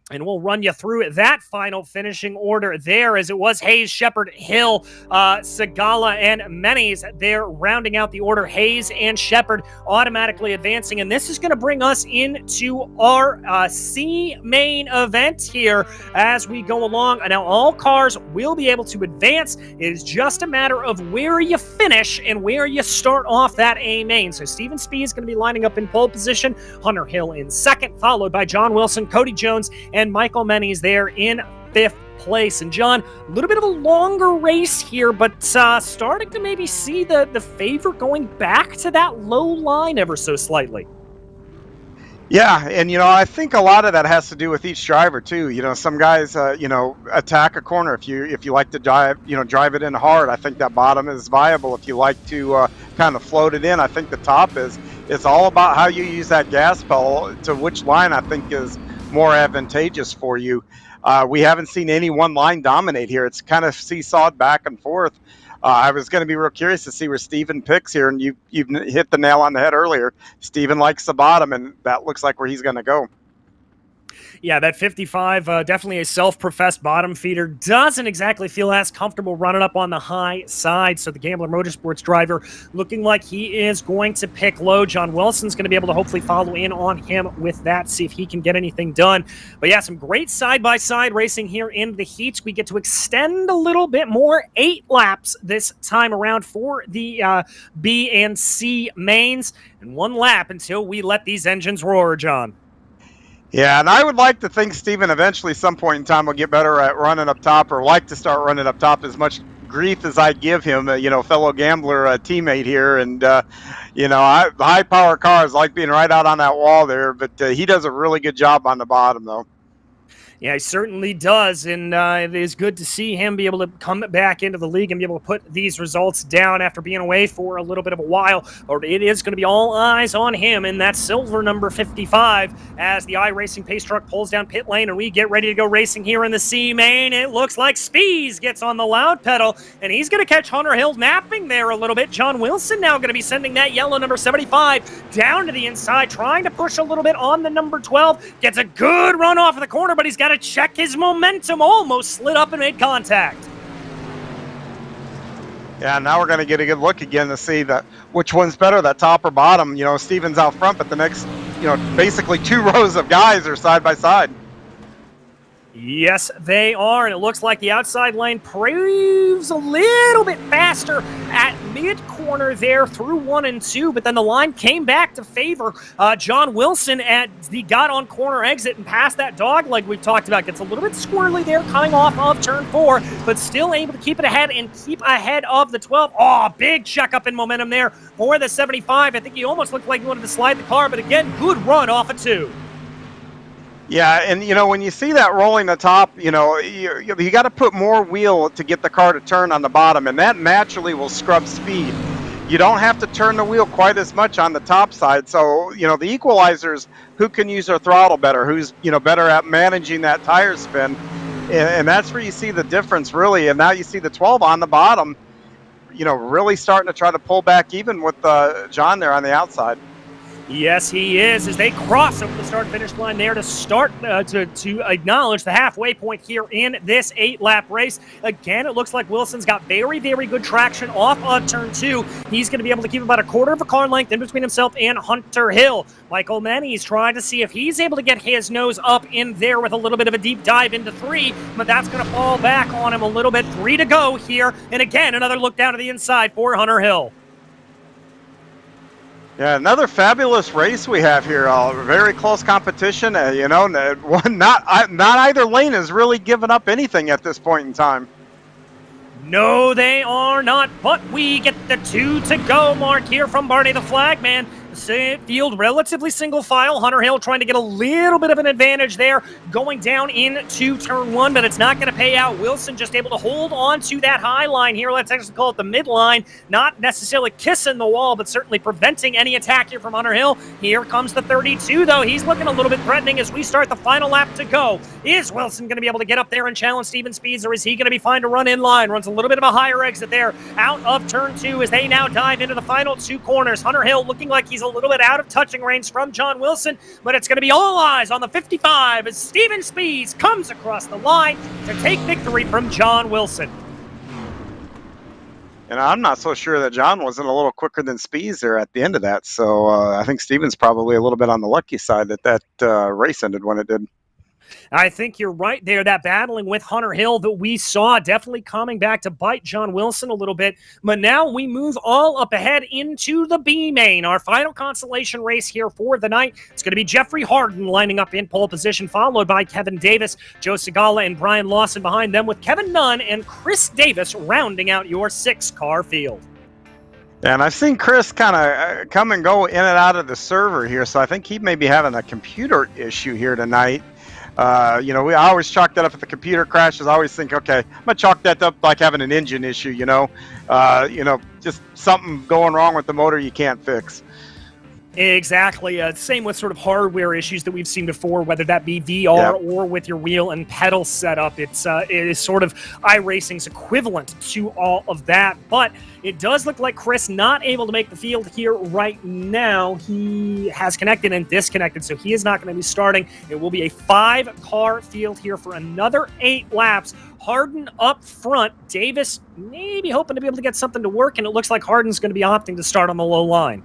And we'll run you through that final finishing order there, as it was Hayes, Shepard, Hill, Segala, and Menes. They're rounding out the order. Hayes and Shepard automatically advancing. And this is going to bring us into our C main event here as we go along. Now, all cars will be able to advance. It is just a matter of where you finish and where you start off that A main. So Steven Speed is going to be lining up in pole position. Hunter Hill in second, followed by John Wilson, Cody Jones, and Michael Menes there in 5th place. And John, a little bit of a longer race here, but starting to maybe see the favor going back to that low line ever so slightly. Yeah, and I think a lot of that has to do with each driver too. Some guys, attack a corner if you like to drive it in hard. I think that bottom is viable. If you like to kind of float it in, I think the top is. It's all about how you use that gas pedal to which line I think is more advantageous for you. We haven't seen any one line dominate here. It's kind of seesawed back and forth. I was going to be real curious to see where Steven picks here, and you've hit the nail on the head earlier. Steven likes the bottom, and that looks like where he's going to go. Yeah, that 55, definitely a self-professed bottom feeder. Doesn't exactly feel as comfortable running up on the high side. So the Gambler Motorsports driver looking like he is going to pick low. John Wilson's going to be able to hopefully follow in on him with that, see if he can get anything done. But yeah, some great side-by-side racing here in the heats. We get to extend a little bit more, 8 laps this time around for the B and C mains. And 1 lap until we let these engines roar, John. Yeah, and I would like to think Steven eventually, some point in time, will get better at running up top, or like to start running up top. As much grief as I give him, fellow gambler teammate here, and high-power cars like being right out on that wall there, but he does a really good job on the bottom, though. Yeah, he certainly does, and it is good to see him be able to come back into the league and be able to put these results down after being away for a little bit of a while. Or it is going to be all eyes on him in that silver number 55 as the iRacing pace truck pulls down pit lane, and we get ready to go racing here in the C main. It looks like Spees gets on the loud pedal, and he's going to catch Hunter Hill napping there a little bit. John Wilson now going to be sending that yellow number 75 down to the inside, trying to push a little bit on the number 12. Gets a good run off of the corner, but he's got to check his momentum. Almost slid up and made contact. Yeah, now we're going to get a good look again to see which one's better, that top or bottom. Steven's out front, but the next, basically 2 rows of guys are side by side. Yes, they are, and it looks like the outside lane proves a little bit faster at mid-corner there through 1 and 2, but then the line came back to favor John Wilson at the got-on-corner exit and past that dog leg we've talked about. Gets a little bit squirrely there coming off of turn 4, but still able to keep it ahead and keep ahead of the 12. Oh, big check-up in momentum there for the 75. I think he almost looked like he wanted to slide the car, but again, good run off of 2. Yeah, and when you see that rolling the top, you got to put more wheel to get the car to turn on the bottom, and that naturally will scrub speed. You don't have to turn the wheel quite as much on the top side. So, the equalizers, who can use their throttle better, who's, better at managing that tire spin, and that's where you see the difference, really. And now you see the 12 on the bottom, really starting to try to pull back even with John there on the outside. Yes, he is, as they cross over the start-finish line there to start to acknowledge the halfway point here in this 8-lap race. Again, it looks like Wilson's got very, very good traction off of turn 2. He's going to be able to keep about a quarter of a car length in between himself and Hunter Hill. Michael Menny's trying to see if he's able to get his nose up in there with a little bit of a deep dive into 3, but that's going to fall back on him a little bit. 3 to go here, and again, another look down to the inside for Hunter Hill. Yeah, another fabulous race we have here. Very close competition. Not either lane has really given up anything at this point in time. No, they are not, but we get the 2 to go mark here from Barney the Flagman. Field relatively single file. Hunter Hill trying to get a little bit of an advantage there going down into turn 1, but it's not going to pay out. Wilson just able to hold on to that high line here. Let's actually call it the midline. Not necessarily kissing the wall, but certainly preventing any attack here from Hunter Hill. Here comes the 32, though. He's looking a little bit threatening as we start the final lap to go. Is Wilson going to be able to get up there and challenge Steven Speeds, or is he going to be fine to run in line? Runs a little bit of a higher exit there out of turn 2 as they now dive into the final 2 corners. Hunter Hill looking like he's a little bit out of touching range from John Wilson, but it's going to be all eyes on the 55 as Steven Speeds comes across the line to take victory from John Wilson. And I'm not so sure that John wasn't a little quicker than Speeds there at the end of that, so I think Steven's probably a little bit on the lucky side that race ended when it did. I think you're right there. That battling with Hunter Hill that we saw definitely coming back to bite John Wilson a little bit. But now we move all up ahead into the B main, our final consolation race here for the night. It's going to be Jeffrey Harden lining up in pole position, followed by Kevin Davis, Joe Segala, and Brian Lawson behind them, with Kevin Nunn and Chris Davis rounding out your 6-car field. And I've seen Chris kind of come and go in and out of the server here, so I think he may be having a computer issue here tonight. I always chalk that up if the computer crashes. I always think, okay, I'm gonna chalk that up like having an engine issue. Just something going wrong with the motor you can't fix. Exactly. Same with sort of hardware issues that we've seen before, whether that be VR or with your wheel and pedal setup. It is sort of iRacing's equivalent to all of that. But it does look like Chris not able to make the field here right now. He has connected and disconnected, so he is not going to be starting. It will be a 5-car field here for another 8 laps. Harden up front. Davis maybe hoping to be able to get something to work, and it looks like Harden's going to be opting to start on the low line.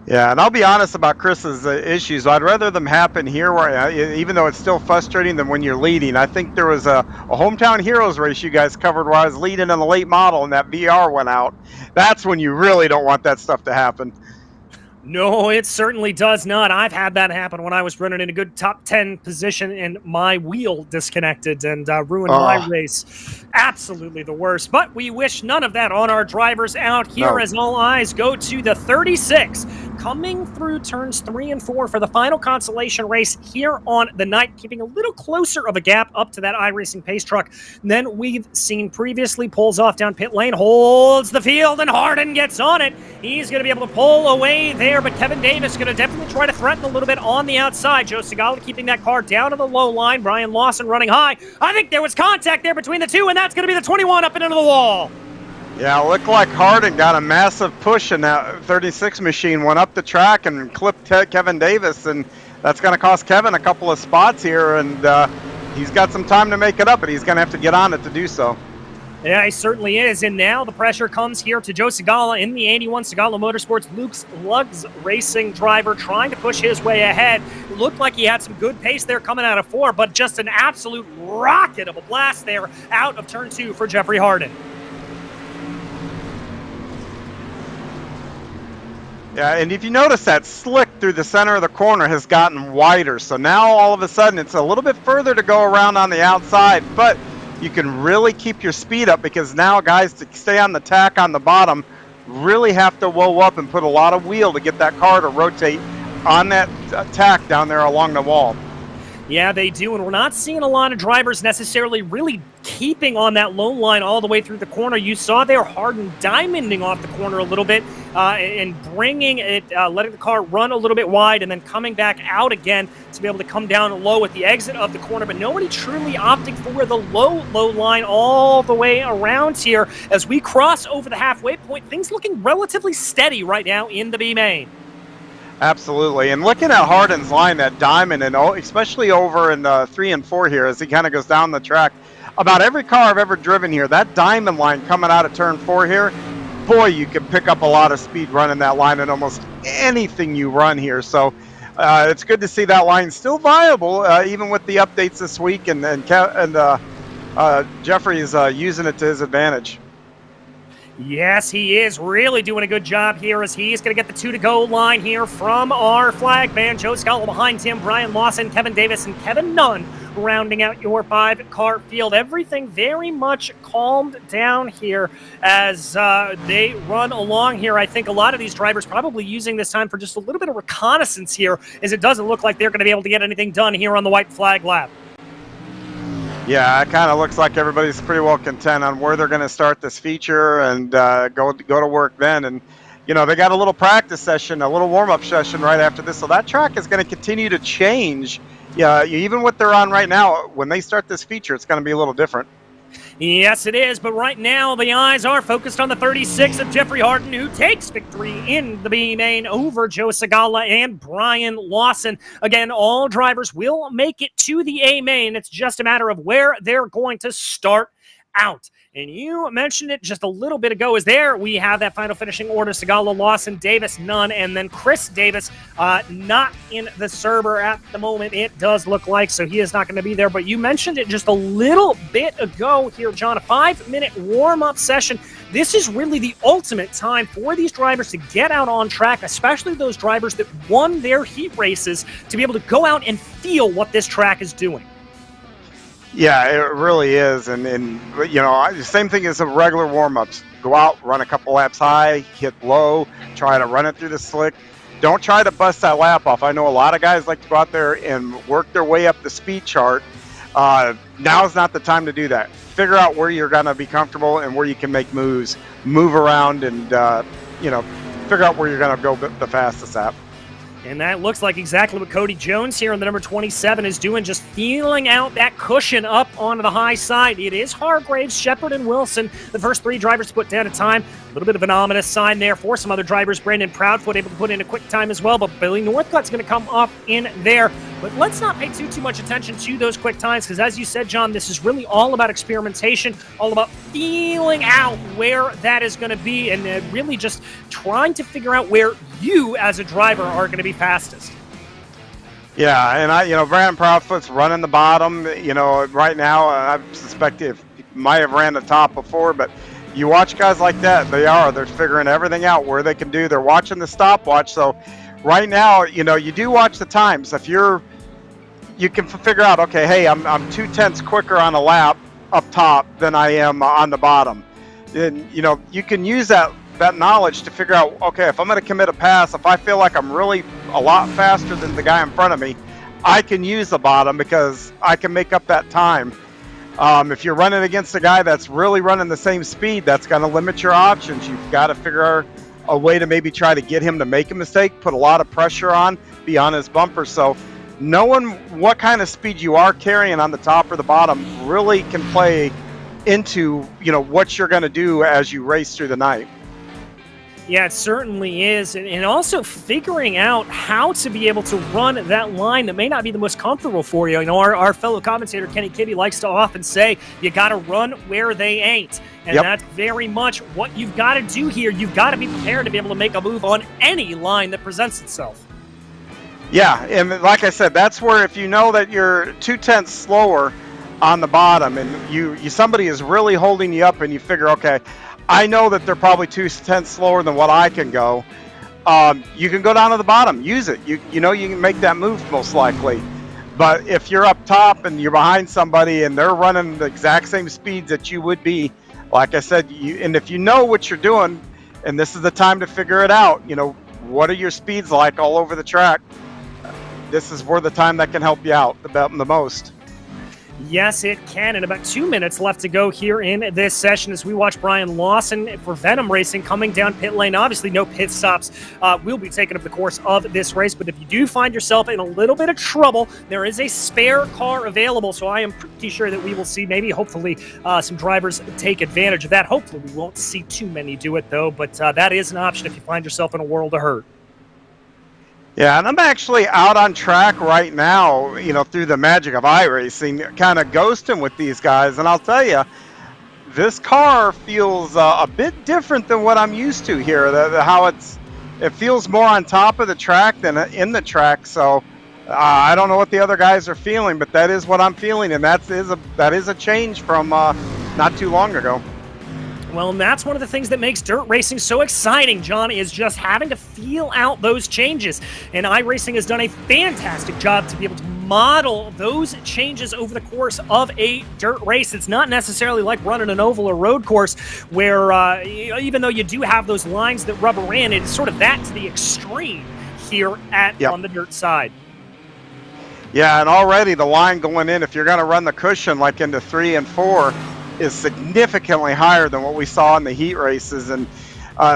Yeah, and I'll be honest about Chris's issues. I'd rather them happen here, where even though it's still frustrating, than when you're leading. I think there was a Hometown Heroes race you guys covered where I was leading in the late model and that VR went out. That's when you really don't want that stuff to happen. No, it certainly does not. I've had that happen when I was running in a good top 10 position and my wheel disconnected and ruined my race. Absolutely the worst. But we wish none of that on our drivers out here as all eyes go to the 36. Coming through turns 3 and 4 for the final consolation race here on the night, keeping a little closer of a gap up to that iRacing pace truck than we've seen previously. Pulls off down pit lane, holds the field, and Harden gets on it. He's going to be able to pull away there, but Kevin Davis is going to definitely try to threaten a little bit on the outside. Joe Segala keeping that car down to the low line. Brian Lawson running high. I think there was contact there between the two, and that's going to be the 21 up and into the wall. Yeah, it looked like Harden got a massive push, and that 36 machine went up the track and clipped Kevin Davis, and that's going to cost Kevin a couple of spots here, and he's got some time to make it up, but he's going to have to get on it to do so. Yeah, he certainly is, and now the pressure comes here to Joe Segala in the 81 Segala Motorsports. Luke's Lugs Racing driver trying to push his way ahead. It looked like he had some good pace there coming out of 4, but just an absolute rocket of a blast there out of turn 2 for Jeffrey Harden. Yeah, and if you notice, that slick through the center of the corner has gotten wider. So now all of a sudden it's a little bit further to go around on the outside, but you can really keep your speed up because now guys to stay on the tack on the bottom really have to whoa up and put a lot of wheel to get that car to rotate on that tack down there along the wall. Yeah, they do, and we're not seeing a lot of drivers necessarily really keeping on that low line all the way through the corner. You saw there Harden diamonding off the corner a little bit and bringing it, letting the car run a little bit wide and then coming back out again to be able to come down low at the exit of the corner, but nobody truly opting for the low line all the way around here. As we cross over the halfway point, things looking relatively steady right now in the B main. Absolutely, and looking at Harden's line, that diamond, and especially over in 3 and 4 here as he kind of goes down the track, about every car I've ever driven here, that diamond line coming out of turn 4 here, boy, you can pick up a lot of speed running that line in almost anything you run here. So it's good to see that line still viable, even with the updates this week, and Jeffrey is using it to his advantage. Yes, he is really doing a good job here as he's going to get the 2-to-go line here from our flag man. Joe Scala behind him, Brian Lawson, Kevin Davis, and Kevin Nunn rounding out your 5-car field. Everything very much calmed down here as they run along here. I think a lot of these drivers probably using this time for just a little bit of reconnaissance here, as it doesn't look like they're going to be able to get anything done here on the white flag lap. Yeah, it kind of looks like everybody's pretty well content on where they're going to start this feature and go to work then. And, you know, they got a little practice session, a little warm-up session right after this. So that track is going to continue to change. Yeah, even what they're on right now, when they start this feature, it's going to be a little different. Yes, it is, but right now the eyes are focused on the 36 of Jeffrey Harden, who takes victory in the B main over Joe Segala and Brian Lawson. Again, all drivers will make it to the A main. It's just a matter of where they're going to start out. And you mentioned it just a little bit ago, is there we have that final finishing order: Segala, Lawson, Davis, Nunn, and then Chris Davis not in the server at the moment, it does look like, so he is not going to be there. But you mentioned it just a little bit ago here, John, a 5-minute warm-up session. This is really the ultimate time for these drivers to get out on track, especially those drivers that won their heat races, to be able to go out and feel what this track is doing. Yeah, it really is. And the same thing as the regular warm-ups. Go out, run a couple laps high, hit low, try to run it through the slick. Don't try to bust that lap off. I know a lot of guys like to go out there and work their way up the speed chart. Now's not the time to do that. Figure out where you're going to be comfortable and where you can make moves, move around, and figure out where you're going to go the fastest at. And that looks like exactly what Cody Jones here in the number 27 is doing, just feeling out that cushion up onto the high side. It is Hargraves, Shepard, and Wilson, the first three drivers to put down a time. A little bit of an ominous sign there for some other drivers. Brandon Proudfoot able to put in a quick time as well, but Billy Northcutt's going to come up in there. But let's not pay too much attention to those quick times, because as you said, John, this is really all about experimentation, all about feeling out where that is going to be, and really just trying to figure out where you as a driver are going to be fastest. Yeah, and Brandon Proudfoot's running the bottom. Right now, I suspect he might have ran the top before, but you watch guys like that, they're figuring everything out, where they can do. They're watching the stopwatch. So right now, you do watch the times. If you can figure out, okay, hey, I'm 0.2 quicker on a lap up top than I am on the bottom. And you can use that knowledge to figure out, okay, if I'm going to commit a pass, if I feel like I'm really a lot faster than the guy in front of me, I can use the bottom because I can make up that time. If you're running against a guy that's really running the same speed, that's going to limit your options. You've got to figure a way to maybe try to get him to make a mistake, put a lot of pressure on, be on his bumper. So knowing what kind of speed you are carrying on the top or the bottom really can play into, what you're going to do as you race through the night. Yeah, it certainly is. And also figuring out how to be able to run that line that may not be the most comfortable for you. Our fellow commentator, Kenny Kitty, likes to often say, you got to run where they ain't. And That's very much what you've got to do here. You've got to be prepared to be able to make a move on any line that presents itself. Yeah, and like I said, that's where if you know that you're 0.2 slower on the bottom and somebody is really holding you up and you figure, okay, I know that they're probably 0.2 slower than what I can go. You can go down to the bottom, use it. You can make that move most likely. But if you're up top and you're behind somebody and they're running the exact same speeds that you would be, like I said, and if you know what you're doing, and this is the time to figure it out, what are your speeds like all over the track? This is where the time that can help you out the most. Yes, it can. And about 2 minutes left to go here in this session as we watch Brian Lawson for Venom Racing coming down pit lane. Obviously, no pit stops will be taken up the course of this race. But if you do find yourself in a little bit of trouble, there is a spare car available. So I am pretty sure that we will see hopefully, some drivers take advantage of that. Hopefully, we won't see too many do it, though. But that is an option if you find yourself in a world of hurt. Yeah, and I'm actually out on track right now, through the magic of iRacing, kind of ghosting with these guys. And I'll tell you, this car feels a bit different than what I'm used to here. It feels more on top of the track than in the track. So I don't know what the other guys are feeling, but that is what I'm feeling, and that is a change from not too long ago. Well, and that's one of the things that makes dirt racing so exciting, John, is just having to feel out those changes. And iRacing has done a fantastic job to be able to model those changes over the course of a dirt race. It's not necessarily like running an oval or road course where even though you do have those lines that rubber in, it's sort of that to the extreme here on the dirt side. Yeah, and already the line going in, if you're going to run the cushion like into 3 and 4, is significantly higher than what we saw in the heat races. And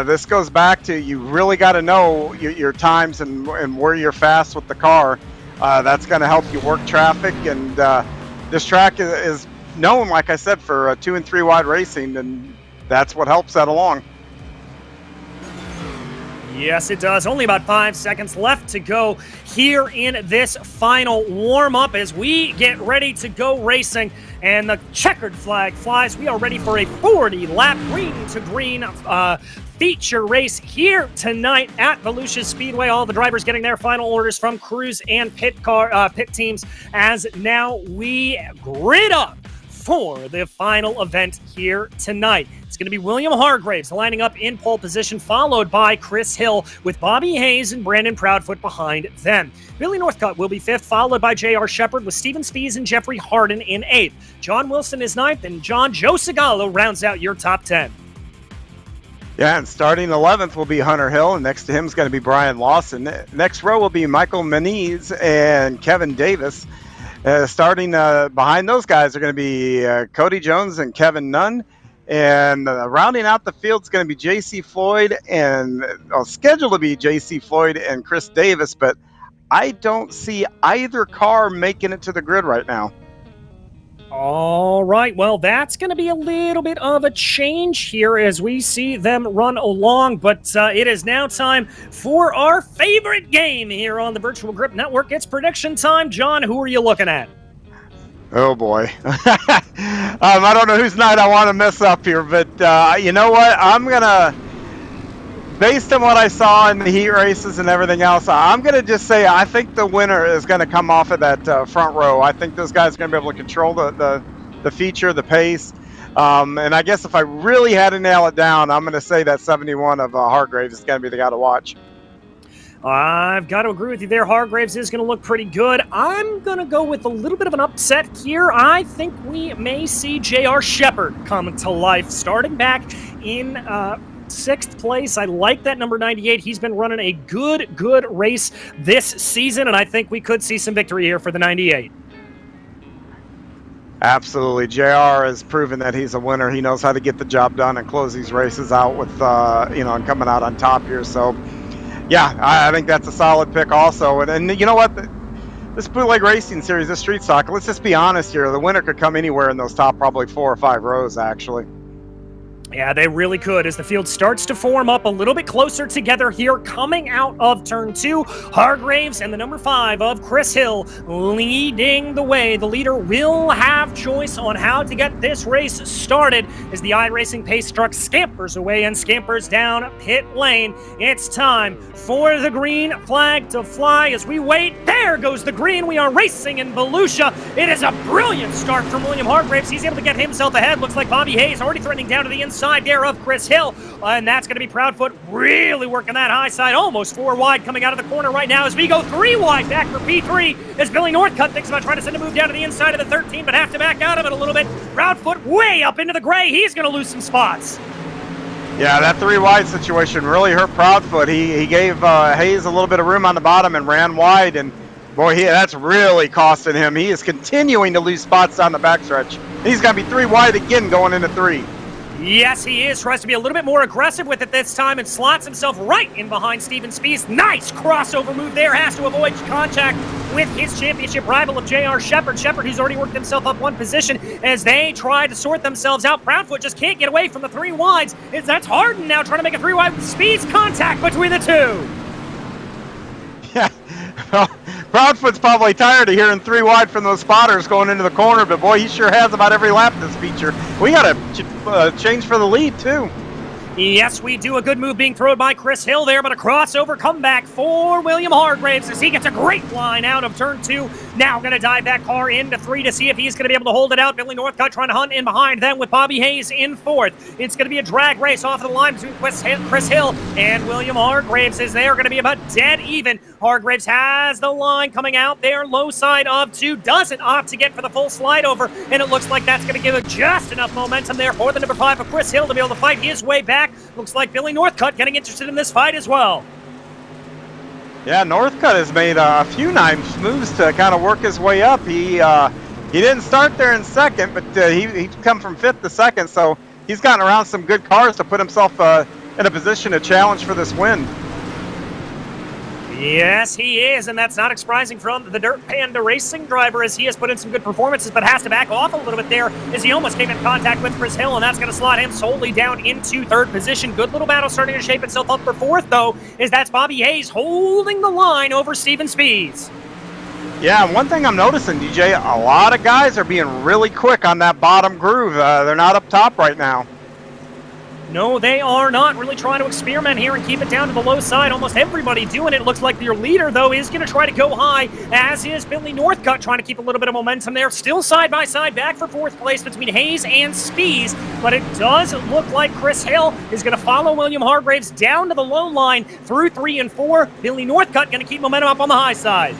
this goes back to, you really got to know your times and where you're fast with the car. That's going to help you work traffic. And this track is known, like I said, for 2 and 3 wide racing, and that's what helps that along. Yes, it does. Only about 5 seconds left to go here in this final warm-up as we get ready to go racing. And the checkered flag flies. We are ready for a 40-lap green-to-green feature race here tonight at Volusia Speedway. All the drivers getting their final orders from crews and pit teams as now we grid up for the final event here tonight. It's going to be William Hargraves lining up in pole position, followed by Chris Hill, with Bobby Hayes and Brandon Proudfoot behind them. Billy Northcutt will be 5th, followed by J.R. Shepard, with Steven Spies and Jeffrey Harden in 8th. John Wilson is 9th, and Joe Segalo rounds out your top 10. Yeah, and starting 11th will be Hunter Hill, and next to him is going to be Brian Lawson. Next row will be Michael Meniz and Kevin Davis. Starting behind those guys are going to be Cody Jones and Kevin Nunn. And rounding out the field is going to be J.C. Floyd and scheduled to be J.C. Floyd and Chris Davis, but I don't see either car making it to the grid right now. All right, well, that's going to be a little bit of a change here as we see them run along, but it is now time for our favorite game here on the Virtual Grip Network. It's prediction time. John, who are you looking at? Oh, boy. I don't know whose night I want to mess up here, but you know what? I'm going to, based on what I saw in the heat races and everything else, I'm going to just say I think the winner is going to come off of that front row. I think those guys are going to be able to control the feature, the pace. And I guess if I really had to nail it down, I'm going to say that 71 of Hargraves is going to be the guy to watch. I've got to agree with you there. Hargraves is going to look pretty good. I'm going to go with a little bit of an upset here. I think we may see J.R. Shepard come to life, starting back in 6th place. I like that number 98. He's been running a good race this season, and I think we could see some victory here for the 98. Absolutely. JR has proven that he's a winner. He knows how to get the job done and close these races out with, and coming out on top here. So, yeah, I think that's a solid pick also. And you know what? This Bootleg Racing Series, this street stock, let's just be honest here. The winner could come anywhere in those top probably 4 or 5 rows, actually. Yeah, they really could as the field starts to form up a little bit closer together here coming out of turn 2. Hargraves and the number 5 of Chris Hill leading the way. The leader will have choice on how to get this race started as the iRacing pace truck scampers away and scampers down pit lane. It's time for the green flag to fly as we wait. There goes the green. We are racing in Volusia. It is a brilliant start from William Hargraves. He's able to get himself ahead. Looks like Bobby Hayes already threatening down to the inside there of Chris Hill, and that's going to be Proudfoot really working that high side, almost 4 wide coming out of the corner right now as we go 3 wide back for P3 as Billy Northcutt thinks about trying to send a move down to the inside of the 13, but have to back out of it a little bit. Proudfoot way up into the gray. He's going to lose some spots. Yeah, that 3 wide situation really hurt Proudfoot. He gave Hayes a little bit of room on the bottom and ran wide, and boy, that's really costing him. He is continuing to lose spots down the backstretch. He's going to be 3 wide again going into 3. Yes, he is. Tries to be a little bit more aggressive with it this time and slots himself right in behind Steven Spies. Nice crossover move there. Has to avoid contact with his championship rival of J.R. Shepard. Shepard, who's already worked himself up one position as they try to sort themselves out. Proudfoot just can't get away from the 3 wides. That's Harden now trying to make a 3 wide with Spies. Contact between the 2. Yeah. Well, Proudfoot's probably tired of hearing 3 wide from those spotters going into the corner, but boy, he sure has about every lap this feature. We got to change for the lead, too. Yes, we do. A good move being thrown by Chris Hill there, but a crossover comeback for William Hargraves as he gets a great line out of turn 2. Now going to dive that car into 3 to see if he's going to be able to hold it out. Billy Northcutt trying to hunt in behind them with Bobby Hayes in 4th. It's going to be a drag race off the line between Chris Hill and William Hargraves as they are going to be about dead even. Hargraves has the line coming out there, low side of 2, doesn't opt to get for the full slide over, and it looks like that's going to give it just enough momentum there for the number 5 of Chris Hill to be able to fight his way back. Looks like Billy Northcutt getting interested in this fight as well. Yeah, Northcutt has made a few nice moves to kind of work his way up. He didn't start there in 2nd, but he come from 5th to 2nd, so he's gotten around some good cars to put himself in a position to challenge for this win. Yes, he is, and that's not surprising from the Dirt Panda Racing driver as he has put in some good performances, but has to back off a little bit there as he almost came in contact with Chris Hill, and that's going to slot him solely down into 3rd position. Good little battle starting to shape itself up for 4th, though, is that's Bobby Hayes holding the line over Steven Spies. Yeah, one thing I'm noticing, DJ, a lot of guys are being really quick on that bottom groove. They're not up top right now. No, they are not really trying to experiment here and keep it down to the low side. Almost everybody doing it. Looks like your leader, though, is going to try to go high, as is Billy Northcutt trying to keep a little bit of momentum there. Still side by side, back for fourth place between Hayes and Spees, but it does look like Chris Hill is going to follow William Hargraves down to the low line through 3 and 4. Billy Northcutt going to keep momentum up on the high side.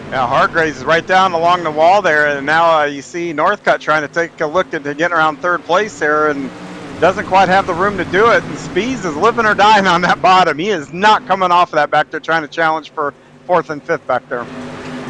Now Hargraves is right down along the wall there, and now you see Northcutt trying to take a look at getting around third place there, and doesn't quite have the room to do it. And Spees is living or dying on that bottom. He is not coming off of that back there, trying to challenge for 4th and 5th back there.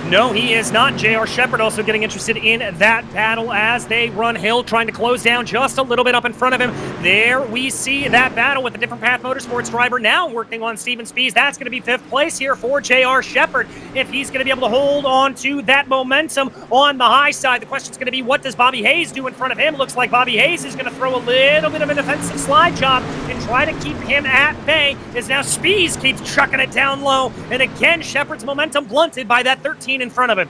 No, he is not. J.R. Shepard also getting interested in that battle as they run Hill, trying to close down just a little bit up in front of him. There we see that battle with the Different Path Motorsports driver now working on Steven Spees. That's going to be 5th place here for J.R. Shepard. If he's going to be able to hold on to that momentum on the high side, the question's going to be, what does Bobby Hayes do in front of him? Looks like Bobby Hayes is going to throw a little bit of a defensive slide job and try to keep him at bay, as now Spees keeps chucking it down low. And again, Shepard's momentum blunted by that 13 in front of him.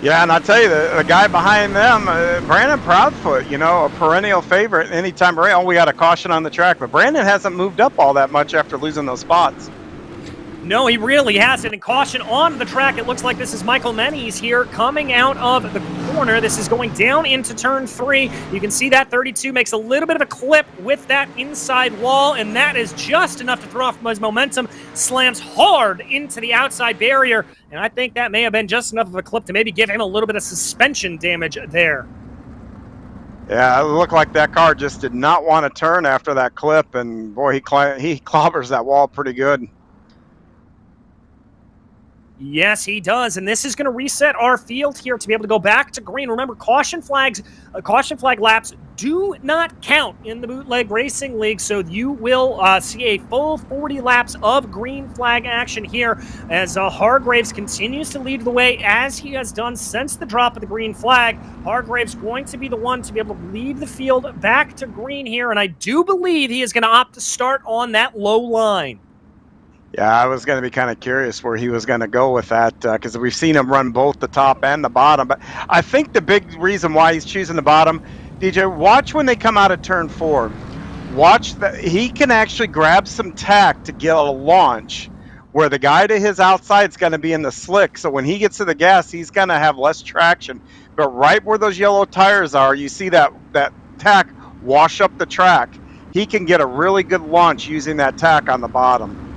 Yeah, and I'll tell you, the guy behind them, Brandon Proudfoot, you know, a perennial favorite anytime. Oh, we got a caution on the track, but Brandon hasn't moved up all that much after losing those spots. No, he really hasn't. And caution on the track. It looks like this is Michael Mennies here coming out of the corner. This is going down into turn 3. You can see that 32 makes a little bit of a clip with that inside wall, and that is just enough to throw off his momentum. Slams hard into the outside barrier, and I think that may have been just enough of a clip to maybe give him a little bit of suspension damage there. Yeah, it looked like that car just did not want to turn after that clip, and boy, he clobbers that wall pretty good. Yes, he does, and this is going to reset our field here to be able to go back to green. Remember, caution flag laps do not count in the Bootleg Racing League, so you will see a full 40 laps of green flag action here as Hargraves continues to lead the way, as he has done since the drop of the green flag. Hargraves going to be the one to be able to lead the field back to green here, and I do believe he is going to opt to start on that low line. Yeah, I was going to be kind of curious where he was going to go with that, because we've seen him run both the top and the bottom. But I think the big reason why he's choosing the bottom, DJ, watch when they come out of turn 4. Watch that he can actually grab some tack to get a launch where the guy to his outside is going to be in the slick. So when he gets to the gas, he's going to have less traction. But right where those yellow tires are, you see that tack wash up the track. He can get a really good launch using that tack on the bottom.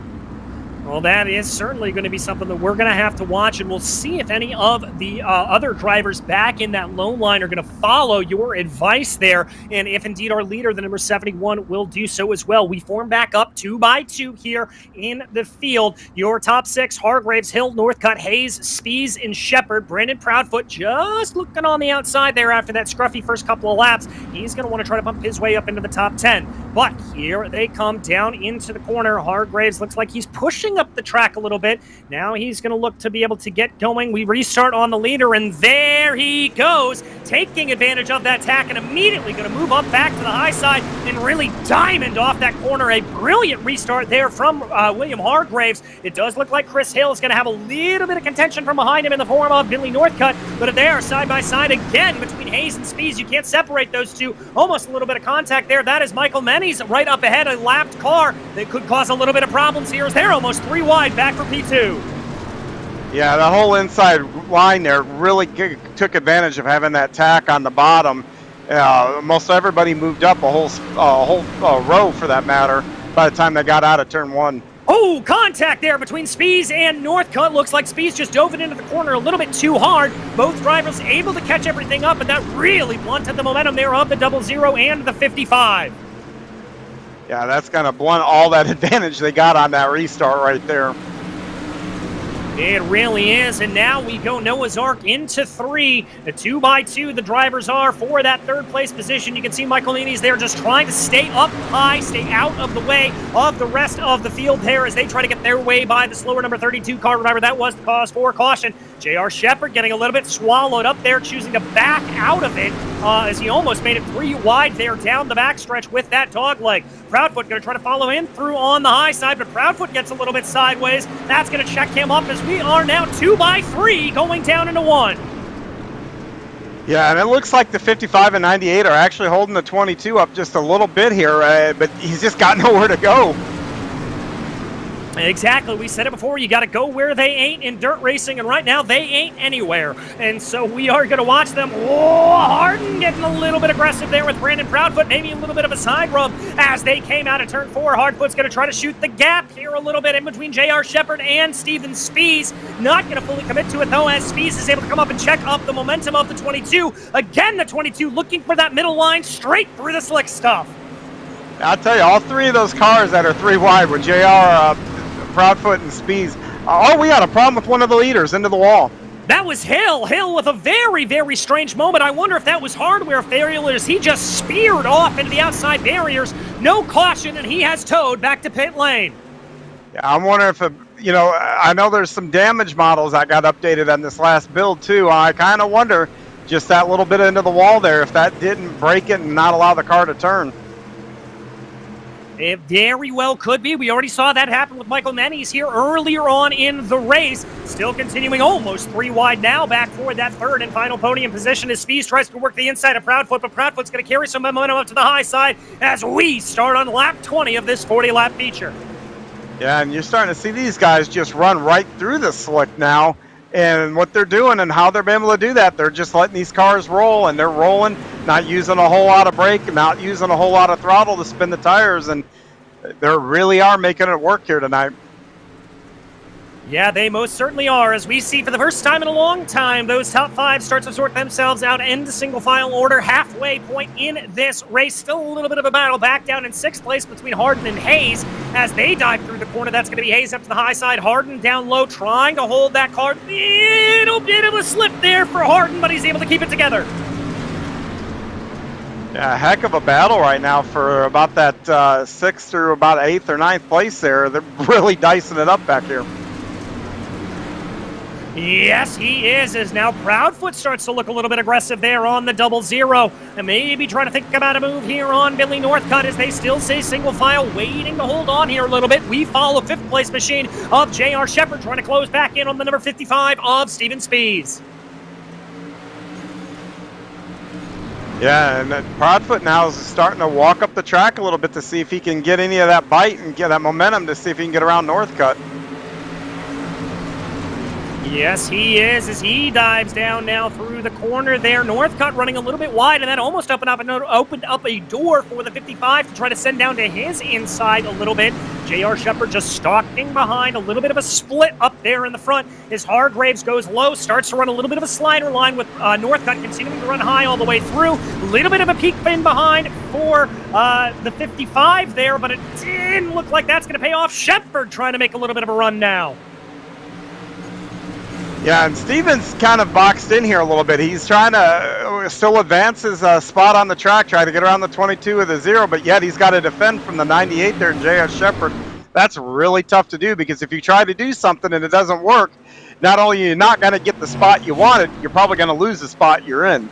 Well, that is certainly going to be something that we're going to have to watch, and we'll see if any of the other drivers back in that low line are going to follow your advice there, and if indeed our leader, the number 71, will do so as well. We form back up 2 by 2 here in the field. Your top 6, Hargraves, Hill, Northcutt, Hayes, Spees, and Shepard. Brandon Proudfoot just looking on the outside there after that scruffy first couple of laps. He's going to want to try to bump his way up into the top 10. But here they come down into the corner. Hargraves looks like he's pushing up the track a little bit. Now he's going to look to be able to get going. We restart on the leader, and there he goes, taking advantage of that tack and immediately going to move up back to the high side and really diamond off that corner. A brilliant restart there from William Hargraves. It does look like Chris Hill is going to have a little bit of contention from behind him in the form of Billy Northcutt, but they are side by side again between Hayes and Spees. You can't separate those two. Almost a little bit of contact there. That is Michael Mennies right up ahead, a lapped car that could cause a little bit of problems here as they're almost 3 wide back for P2. Yeah, the whole inside line there really took advantage of having that tack on the bottom. Most everybody moved up a whole row for that matter by the time they got out of turn 1. Oh, contact there between Spees and Northcutt. Looks like Spees just dove it into the corner a little bit too hard. Both drivers able to catch everything up, and that really blunted the momentum there of the 00 and the 55. Yeah, that's going to blunt all that advantage they got on that restart right there. It really is, and now we go Noah's Ark into 3. The 2 by 2 the drivers are for that 3rd place position. You can see Michael Mennies there just trying to stay up high, stay out of the way of the rest of the field there as they try to get their way by the slower number 32 car driver. That was the cause for caution. J.R. Shepard getting a little bit swallowed up there, choosing to back out of it as he almost made it 3 wide there down the backstretch with that dog leg. Proudfoot going to try to follow in through on the high side, but Proudfoot gets a little bit sideways. That's going to check him up as we are now 2 by 3 going down into 1. Yeah, and it looks like the 55 and 98 are actually holding the 22 up just a little bit here, but he's just got nowhere to go. Exactly. We said it before. You got to go where they ain't in dirt racing, and right now they ain't anywhere. And so we are going to watch them. Oh, Harden getting a little bit aggressive there with Brandon Proudfoot. Maybe a little bit of a side rub as they came out of turn 4. Hardfoot's going to try to shoot the gap here a little bit in between J.R. Shepard and Steven Spees. Not going to fully commit to it, though, as Spees is able to come up and check up the momentum of the 22. Again, the 22 looking for that middle line straight through the slick stuff. I'll tell you, all three of those cars that are 3 wide with J.R., Proudfoot, and Spees. Oh, we had a problem with one of the leaders into the wall. That was Hill. Hill with a very, very strange moment. I wonder if that was hardware failures. He just speared off into the outside barriers. No caution, and he has towed back to pit lane. Yeah, I'm wondering if, I know there's some damage models that got updated on this last build, too. I kind of wonder, just that little bit into the wall there, if that didn't break it and not allow the car to turn. It very well could be. We already saw that happen with Michael Mennies here earlier on in the race. Still continuing almost 3 wide now, back for that third and final podium position as Spees tries to work the inside of Proudfoot, but Proudfoot's going to carry some momentum up to the high side as we start on lap 20 of this 40-lap feature. Yeah, and you're starting to see these guys just run right through the slick now. And what they're doing and how they're able to do that, they're just letting these cars roll, and they're rolling, not using a whole lot of brake, not using a whole lot of throttle to spin the tires, and they really are making it work here tonight. Yeah, they most certainly are. As we see for the first time in a long time, those top 5 start to sort themselves out into single file order. Halfway point in this race. Still a little bit of a battle back down in 6th place between Harden and Hayes as they dive through the corner. That's going to be Hayes up to the high side. Harden down low trying to hold that car. Little bit of a slip there for Harden, but he's able to keep it together. Yeah, heck of a battle right now for about that 6th through about 8th or 9th place there. They're really dicing it up back here. Yes, he is, as now Proudfoot starts to look a little bit aggressive there on the 00. And maybe trying to think about a move here on Billy Northcutt as they still say single file, waiting to hold on here a little bit. We follow 5th place machine of J.R. Shepard trying to close back in on the number 55 of Steven Spees. Yeah, and Proudfoot now is starting to walk up the track a little bit to see if he can get any of that bite and get that momentum to see if he can get around Northcutt. Yes, he is, as he dives down now through the corner there. Northcutt running a little bit wide, and that almost opened up a door for the 55 to try to send down to his inside a little bit. J.R. Shepard just stalking behind, a little bit of a split up there in the front. As Hargraves goes low, starts to run a little bit of a slider line with Northcutt continuing to run high all the way through. A little bit of a peak fin behind for the 55 there, but it didn't look like that's going to pay off. Shepard trying to make a little bit of a run now. Yeah, and Steven's kind of boxed in here a little bit. He's trying to still advance his spot on the track, try to get around the 22 with a 0, but yet he's got to defend from the 98 there, J.R. Shepard. That's really tough to do because if you try to do something and it doesn't work, not only are you not going to get the spot you wanted, you're probably going to lose the spot you're in.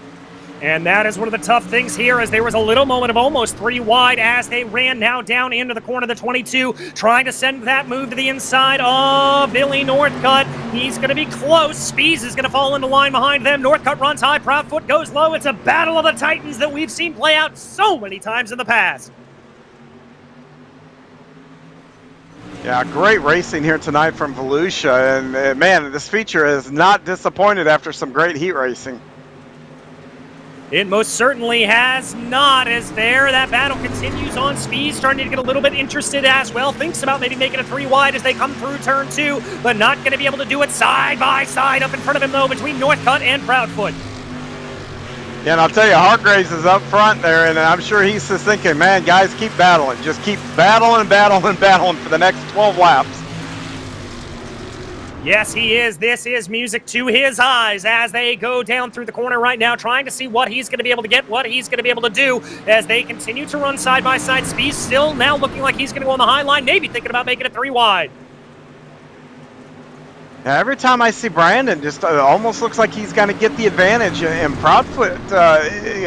And that is one of the tough things here, as there was a little moment of almost 3 wide as they ran now down into the corner of the 22, trying to send that move to the inside of Billy Northcutt. He's going to be close. Spees is going to fall into line behind them. Northcutt runs high. Proudfoot goes low. It's a battle of the Titans that we've seen play out so many times in the past. Yeah, great racing here tonight from Volusia. And man, this feature has not disappointed after some great heat racing. It most certainly has not, as there that battle continues on. Speed starting to get a little bit interested as well. Thinks about maybe making a 3 wide as they come through turn 2, but not going to be able to do it side by side up in front of him, though, between Northcutt and Proudfoot. Yeah, and I'll tell you, Hargraves is up front there, and I'm sure he's just thinking, man, guys, keep battling. Just keep battling for the next 12 laps. Yes, he is. This is music to his eyes as they go down through the corner right now, trying to see what he's going to be able to get, what he's going to be able to do as they continue to run side by side. Speed still now looking like he's going to go on the high line, maybe thinking about making it 3 wide. Yeah, every time I see Brandon, just almost looks like he's going to get the advantage, and Proudfoot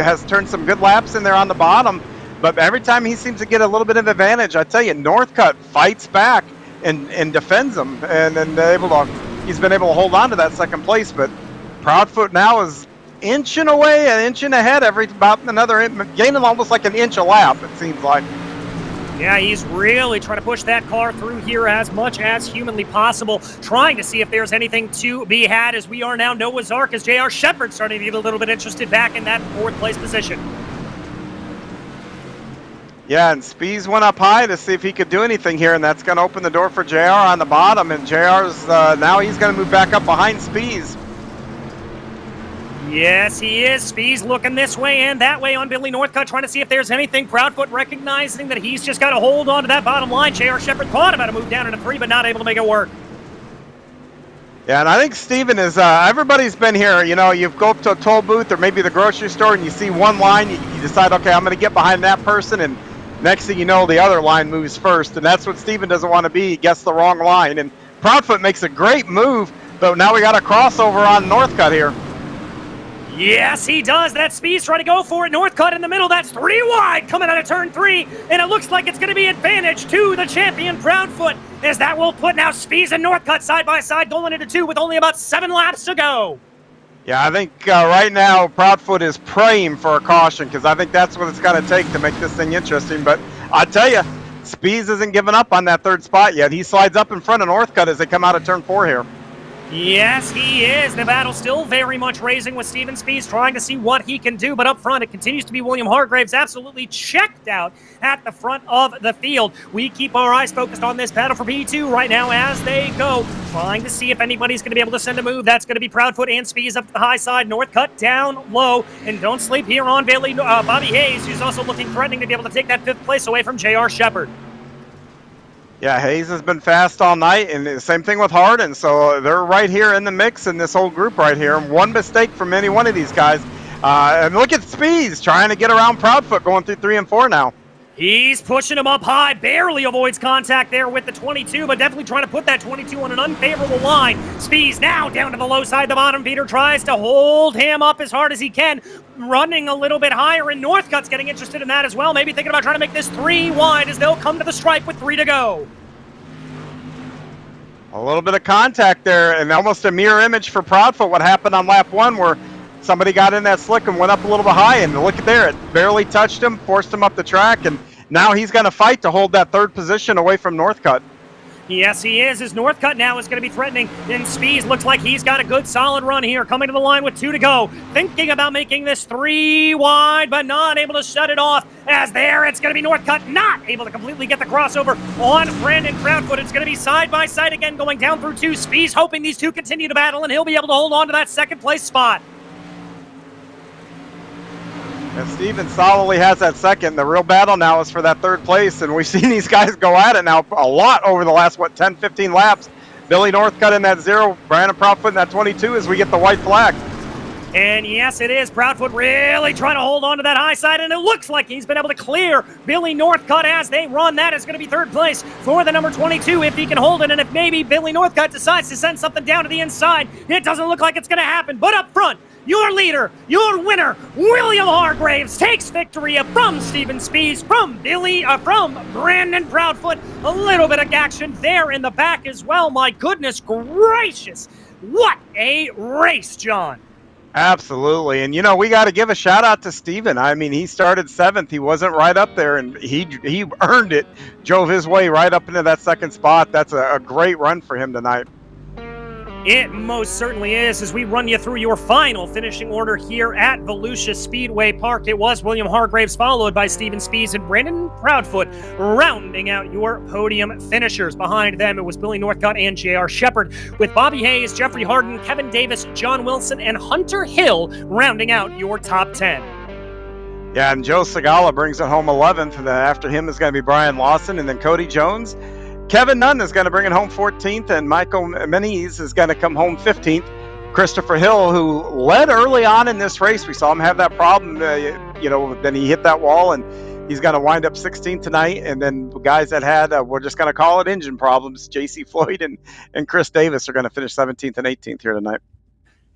has turned some good laps in there on the bottom, but every time he seems to get a little bit of advantage, I tell you, Northcutt fights back and defends him, and then he's been able to hold on to that second place, but Proudfoot now is inching away, an inch and a head about another, gaining almost like an inch a lap, it seems like. Yeah, he's really trying to push that car through here as much as humanly possible, trying to see if there's anything to be had as we are now Noah's Ark, as J.R. Shepard starting to get a little bit interested back in that fourth place position. Yeah, and Spees went up high to see if he could do anything here, and that's going to open the door for JR on the bottom, and JR's now he's going to move back up behind Spees. Yes, he is. Spees looking this way and that way on Billy Northcutt, trying to see if there's anything. Proudfoot recognizing that he's just got to hold on to that bottom line. J.R. Shepard thought about to move down into 3, but not able to make it work. Yeah, and I think Steven is, everybody's been here, you know, you go up to a toll booth or maybe the grocery store and you see one line, you decide, okay, I'm going to get behind that person, and next thing you know, the other line moves first, and that's what Steven doesn't want to be. He gets the wrong line, and Proudfoot makes a great move, but now we got a crossover on Northcutt here. Yes, he does. That Speed's trying to go for it. Northcutt in the middle. That's 3 wide coming out of turn 3. And it looks like it's going to be advantage to the champion Proudfoot, as that will put now Speeds and Northcutt side by side going into 2 with only about 7 laps to go. Yeah, I think right now Proudfoot is praying for a caution, because I think that's what it's going to take to make this thing interesting. But I tell you, Speeds isn't giving up on that 3rd spot yet. He slides up in front of Northcutt as they come out of turn 4 here. Yes, he is. The battle still very much raising with Steven Speeds, trying to see what he can do. But up front, it continues to be William Hargraves, absolutely checked out at the front of the field. We keep our eyes focused on this battle for P2 right now as they go, trying to see if anybody's going to be able to send a move. That's going to be Proudfoot and Speeds up to the high side. Northcutt down low. And don't sleep here on Bobby Hayes, who's also looking threatening to be able to take that 5th place away from J.R. Shepard. Yeah, Hayes has been fast all night, and the same thing with Harden. So they're right here in the mix in this whole group right here. One mistake from any one of these guys. And look at Speeds trying to get around Proudfoot, going through 3 and 4 now. He's pushing him up high, barely avoids contact there with the 22, but definitely trying to put that 22 on an unfavorable line. Speeds now down to the low side. The bottom feeder tries to hold him up as hard as he can, running a little bit higher, and Northcutt's getting interested in that as well, maybe thinking about trying to make this 3 wide as they'll come to the stripe with 3 to go. A little bit of contact there, and almost a mirror image for Proudfoot what happened on lap 1, where somebody got in that slick and went up a little bit high, and look at there, it barely touched him, forced him up the track, and now he's going to fight to hold that 3rd position away from Northcutt. Yes, he is. His Northcutt now is going to be threatening. And Speeds looks like he's got a good solid run here, coming to the line with 2 to go. Thinking about making this 3 wide, but not able to shut it off. As there, it's going to be Northcutt not able to completely get the crossover on Brandon Proudfoot. It's going to be side by side again, going down through 2. Speeds hoping these 2 continue to battle, and he'll be able to hold on to that 2nd place spot. And Steven solidly has that 2nd. The real battle now is for that 3rd place, and we've seen these guys go at it now a lot over the last, 10, 15 laps. Billy Northcutt in that 0, Brandon Proudfoot in that 22 as we get the white flag. And yes, it is. Proudfoot really trying to hold on to that high side, and it looks like he's been able to clear Billy Northcutt as they run. That is going to be 3rd place for the number 22 if he can hold it, and if maybe Billy Northcutt decides to send something down to the inside, it doesn't look like it's going to happen. But up front, your leader, your winner, William Hargraves takes victory from Steven Speeds, from Brandon Proudfoot. A little bit of action there in the back as well. My goodness gracious, what a race, John. Absolutely. And, you know, we got to give a shout out to Steven. I mean, he started 7th. He wasn't right up there, and he earned it, drove his way right up into that 2nd spot. That's a great run for him tonight. It most certainly is. As we run you through your final finishing order here at Volusia Speedway Park, it was William Hargraves, followed by Steven Speeds and Brandon Proudfoot, rounding out your podium finishers. Behind them, it was Billy Northcutt and J.R. Shepard, with Bobby Hayes, Jeffrey Harden, Kevin Davis, John Wilson, and Hunter Hill rounding out your top 10. Yeah, and Joe Segala brings it home 11th, and then after him is going to be Brian Lawson, and then Cody Jones. Kevin Nunn is going to bring it home 14th, and Michael Meniz is going to come home 15th. Christopher Hill, who led early on in this race, we saw him have that problem, then he hit that wall, and he's going to wind up 16th tonight. And then the guys that had, we're just going to call it engine problems, J.C. Floyd and Chris Davis are going to finish 17th and 18th here tonight.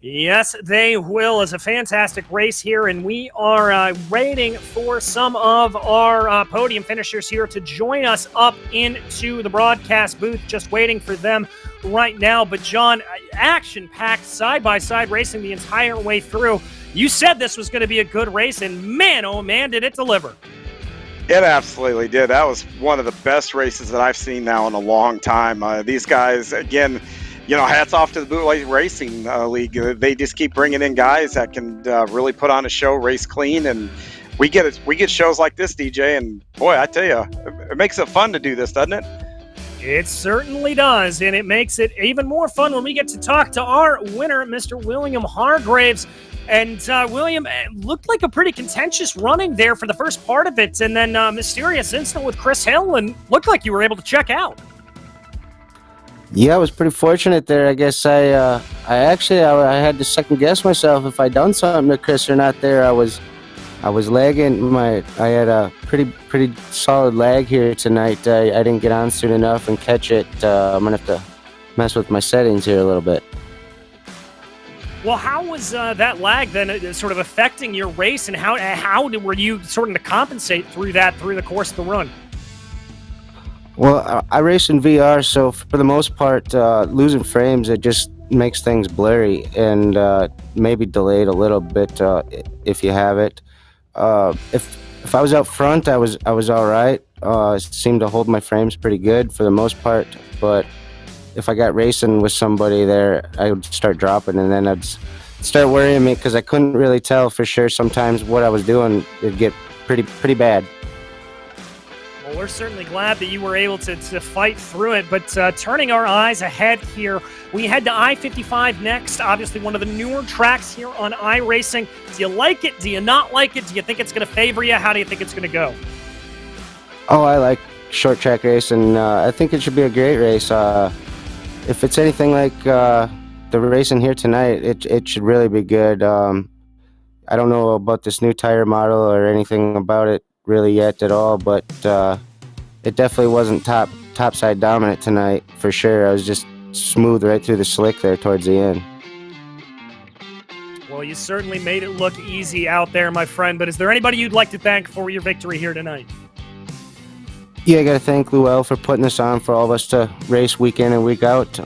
Yes, they will. It's a fantastic race here, and we are waiting for some of our podium finishers here to join us up into the broadcast booth, just waiting for them right now. But John, action-packed side-by-side racing the entire way through. You said this was going to be a good race, and man, oh man, did it deliver. It absolutely did. That was one of the best races that I've seen now in a long time. These guys, again, hats off to the Bootleg Racing League. They just keep bringing in guys that can really put on a show, race clean, and we get shows like this, DJ. And boy, I tell you, it makes it fun to do this, doesn't it? It certainly does, and it makes it even more fun when we get to talk to our winner, Mr. William Hargraves. And William, it looked like a pretty contentious running there for the first part of it, and then mysterious incident with Chris Hill, and looked like you were able to check out. Yeah, I was pretty fortunate there. I guess I had to second guess myself if I'd done something to Chris or not. There, I was lagging. I had a pretty solid lag here tonight. I didn't get on soon enough and catch it. I'm gonna have to mess with my settings here a little bit. Well, how was that lag then sort of affecting your race, and how were you sort of to compensate through the course of the run? Well, I race in VR, so for the most part, losing frames, it just makes things blurry and maybe delayed a little bit if you have it. If I was out front, I was all right. Seemed to hold my frames pretty good for the most part, but if I got racing with somebody there, I would start dropping, and then I'd start worrying me because I couldn't really tell for sure sometimes what I was doing. It'd get pretty bad. Well, we're certainly glad that you were able to fight through it, but turning our eyes ahead here, we head to I-55 next, obviously one of the newer tracks here on iRacing. Do you like it? Do you not like it? Do you think it's going to favor you? How do you think it's going to go? Oh, I like short track racing. I think it should be a great race. If it's anything like the racing here tonight, it should really be good. I don't know about this new tire model or anything about it really yet at all, but it definitely wasn't topside dominant tonight for sure. I was just smooth right through the slick there towards the end. Well, you certainly made it look easy out there, my friend, but is there anybody you'd like to thank for your victory here tonight? Yeah, I got to thank Luell for putting this on for all of us to race week in and week out.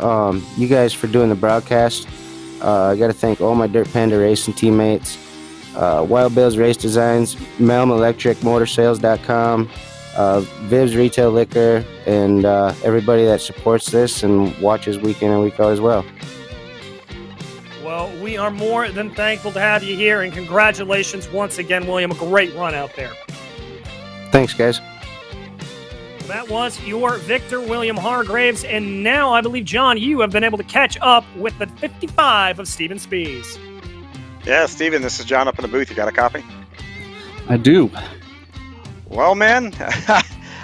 You guys for doing the broadcast. I got to thank all my Dirt Panda Racing teammates. Wild Bill's Race Designs, Melm Electric, Motorsales.com, Viv's Retail Liquor, and everybody that supports this and watches week in and week out as well. Well, we are more than thankful to have you here, and congratulations once again, William. A great run out there. Thanks, guys. That was your Victor William Hargraves, and now I believe, John, you have been able to catch up with the 55 of Steven Spees. Yeah, Steven, this is John up in the booth. You got a copy? I do. Well, man,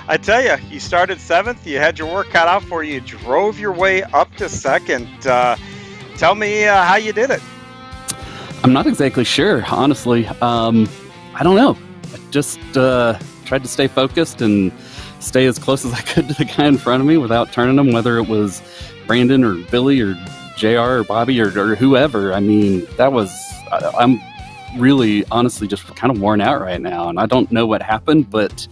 I tell you, you started 7th. You had your work cut out for you. You drove your way up to 2nd. Tell me how you did it. I'm not exactly sure, honestly. I don't know. I just tried to stay focused and stay as close as I could to the guy in front of me without turning him, whether it was Brandon or Billy or JR or Bobby or whoever. I mean, I'm really honestly just kind of worn out right now, and I don't know what happened, but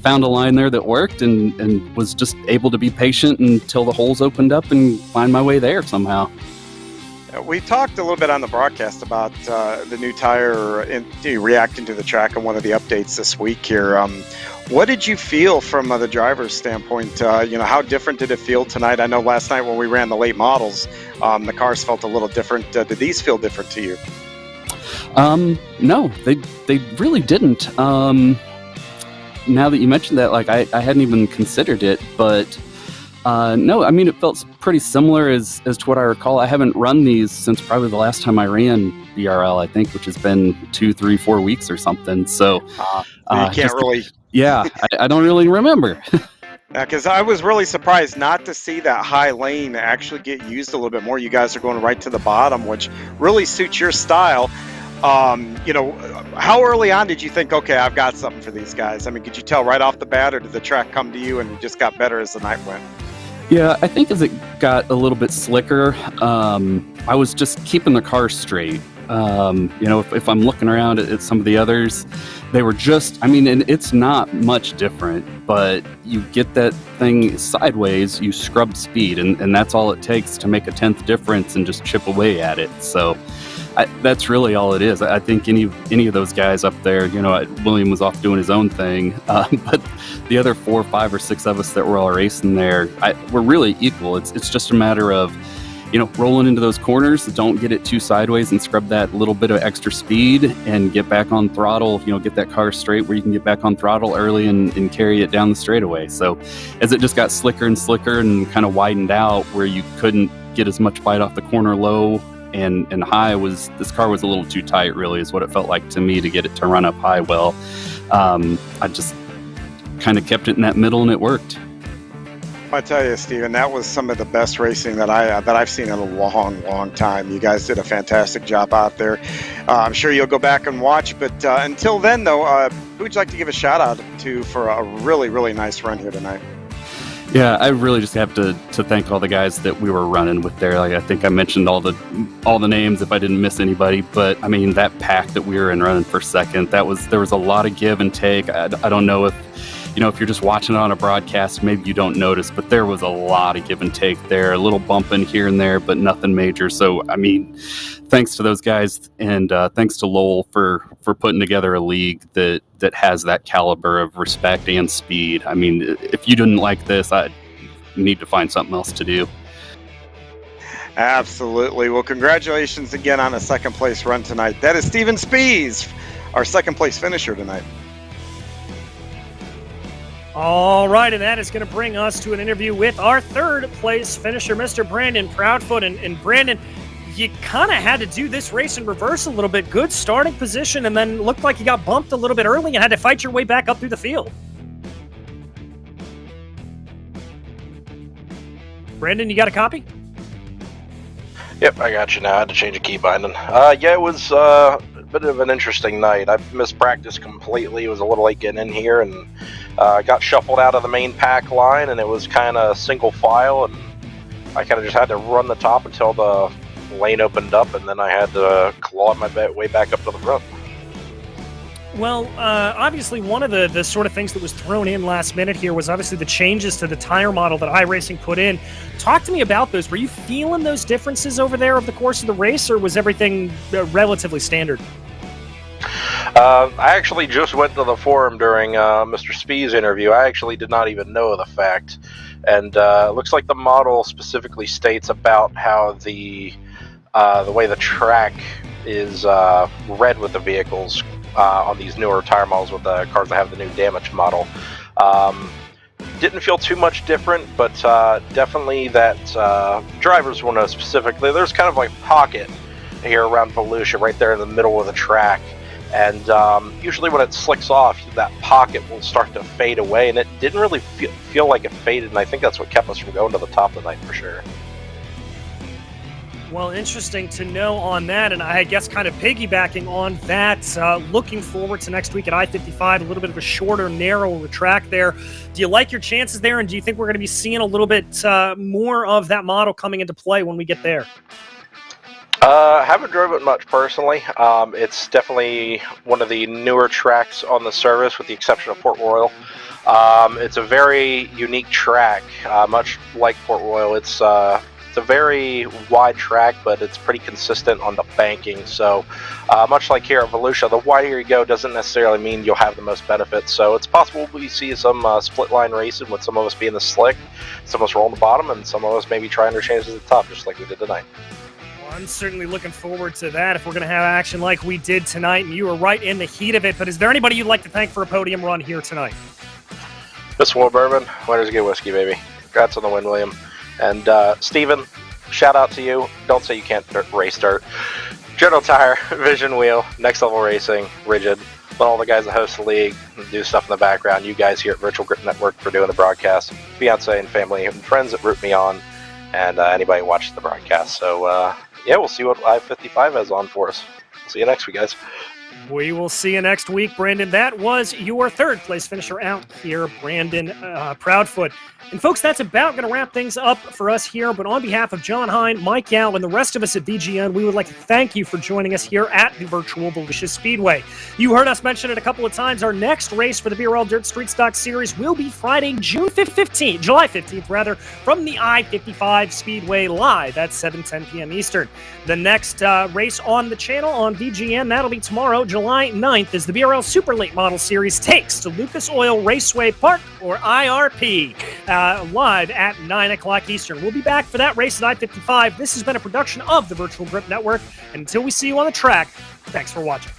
found a line there that worked and was just able to be patient until the holes opened up and find my way there somehow. We talked a little bit on the broadcast about the new tire reacting to the track and one of the updates this week here. What did you feel from the driver's standpoint? How different did it feel tonight? I know last night when we ran the late models, the cars felt a little different. Did these feel different to you? No, they really didn't. Now that you mentioned that, I hadn't even considered it, but no, I mean, it felt pretty similar as to what I recall. I haven't run these since probably the last time I ran BRL, I think, which has been 2, 3, 4 weeks or something. So you can't really. Yeah, I don't really remember. Because I was really surprised not to see that high lane actually get used a little bit more. You guys are going right to the bottom, which really suits your style. How early on did you think, okay, I've got something for these guys? I mean, could you tell right off the bat, or did the track come to you and it just got better as the night went? Yeah, I think as it got a little bit slicker, I was just keeping the car straight If I'm looking around at some of the others, they were just, and it's not much different, but you get that thing sideways, you scrub speed, and that's all it takes to make a 10th difference and just chip away at it. So that's really all it is. I think any of those guys up there, William was off doing his own thing, but the other 4, 5, or 6 of us that were all racing there, we're really equal. It's just a matter of, rolling into those corners, don't get it too sideways and scrub that little bit of extra speed and get back on throttle, get that car straight where you can get back on throttle early and carry it down the straightaway. So as it just got slicker and slicker and kind of widened out where you couldn't get as much bite off the corner low and high, this car was a little too tight, really, is what it felt like to me to get it to run up high well. I just kind of kept it in that middle and it worked. I tell you, Steven, that was some of the best racing that I've seen in a long, long time. You guys did a fantastic job out there. I'm sure you'll go back and watch, but until then, though, who would you like to give a shout out to for a really, really nice run here tonight? Yeah, I really just have to thank all the guys that we were running with there. Like, I think I mentioned all the names if I didn't miss anybody, but that pack that we were in running for second, there was a lot of give and take. I don't know if you're just watching it on a broadcast, maybe you don't notice, but there was a lot of give and take there, a little bumping here and there, but nothing major. So, thanks to those guys, and thanks to Lowell for putting together a league that has that caliber of respect and speed. If you didn't like this, I need to find something else to do. Absolutely. Well, congratulations again on a second place run tonight. That is Steven Spies, our second place finisher tonight. All right, and that is going to bring us to an interview with our third place finisher, Mr. Brandon Proudfoot. And Brandon, you kind of had to do this race in reverse a little bit. Good starting position, and then looked like you got bumped a little bit early and had to fight your way back up through the field. Brandon, you got a copy? Yep, I got you now. I had to change a key binding. It was a bit of an interesting night. I missed practice completely. It was a little late getting in here, and got shuffled out of the main pack line, and it was kind of single file, and I kind of just had to run the top until the lane opened up, and then I had to claw my way back up to the front. Well, obviously one of the sort of things that was thrown in last minute here was obviously the changes to the tire model that iRacing put in. Talk to me about those. Were you feeling those differences over there over the course of the race, or was everything relatively standard? I actually just went to the forum during Mr. Spee's interview. I actually did not even know the fact. And it looks like the model specifically states about how the way the track is read with the vehicles on these newer tire models with the cars that have the new damage model. Didn't feel too much different, but definitely that drivers will know specifically. There's kind of like a pocket here around Volusia, right there in the middle of the track. And usually when it slicks off, that pocket will start to fade away, and it didn't really feel like it faded, and I think that's what kept us from going to the top of the night for sure. Well, interesting to know on that, and I guess kind of piggybacking on that, looking forward to next week at I-55, a little bit of a shorter, narrower track there. Do you like your chances there, and do you think we're going to be seeing a little bit more of that model coming into play when we get there? Haven't driven it much personally. It's definitely one of the newer tracks on the service, with the exception of Port Royal. It's a very unique track, much like Port Royal. It's a very wide track, but it's pretty consistent on the banking. So much like here at Volusia, the wider you go doesn't necessarily mean you'll have the most benefits. So it's possible we see some split line racing, with some of us being the slick, some of us rolling the bottom, and some of us maybe trying our chances at the top, just like we did tonight. I'm certainly looking forward to that if we're going to have action like we did tonight, and you were right in the heat of it. But is there anybody you'd like to thank for a podium run here tonight? Miss War Bourbon, winners get whiskey, baby. Congrats on the win, William. And Steven, shout out to you. Don't say you can't race dirt. General Tire, Vision Wheel, Next Level Racing, Rigid. Let all the guys that host the league do stuff in the background. You guys here at Virtual Grip Network for doing the broadcast. Fiance and family and friends that root me on. And anybody who watches the broadcast. So, we'll see what I-55 has on for us. See you next week, guys. We will see you next week, Brandon. That was your third place finisher out here, Brandon Proudfoot. And folks, that's about going to wrap things up for us here. But on behalf of John Hine, Mike Yao, and the rest of us at VGN, we would like to thank you for joining us here at the virtual Volusia Speedway. You heard us mention it a couple of times. Our next race for the BRL Dirt Street Stock Series will be Friday, July 15th, from the I-55 Speedway live at 7:10 p.m. Eastern. The next race on the channel on VGN, that'll be tomorrow, July 9th, as the BRL Super Late Model Series takes to Lucas Oil Raceway Park, or IRP, live at 9 o'clock Eastern. We'll be back for that race at I-55. This has been a production of the Virtual Grip Network. And until we see you on the track, thanks for watching.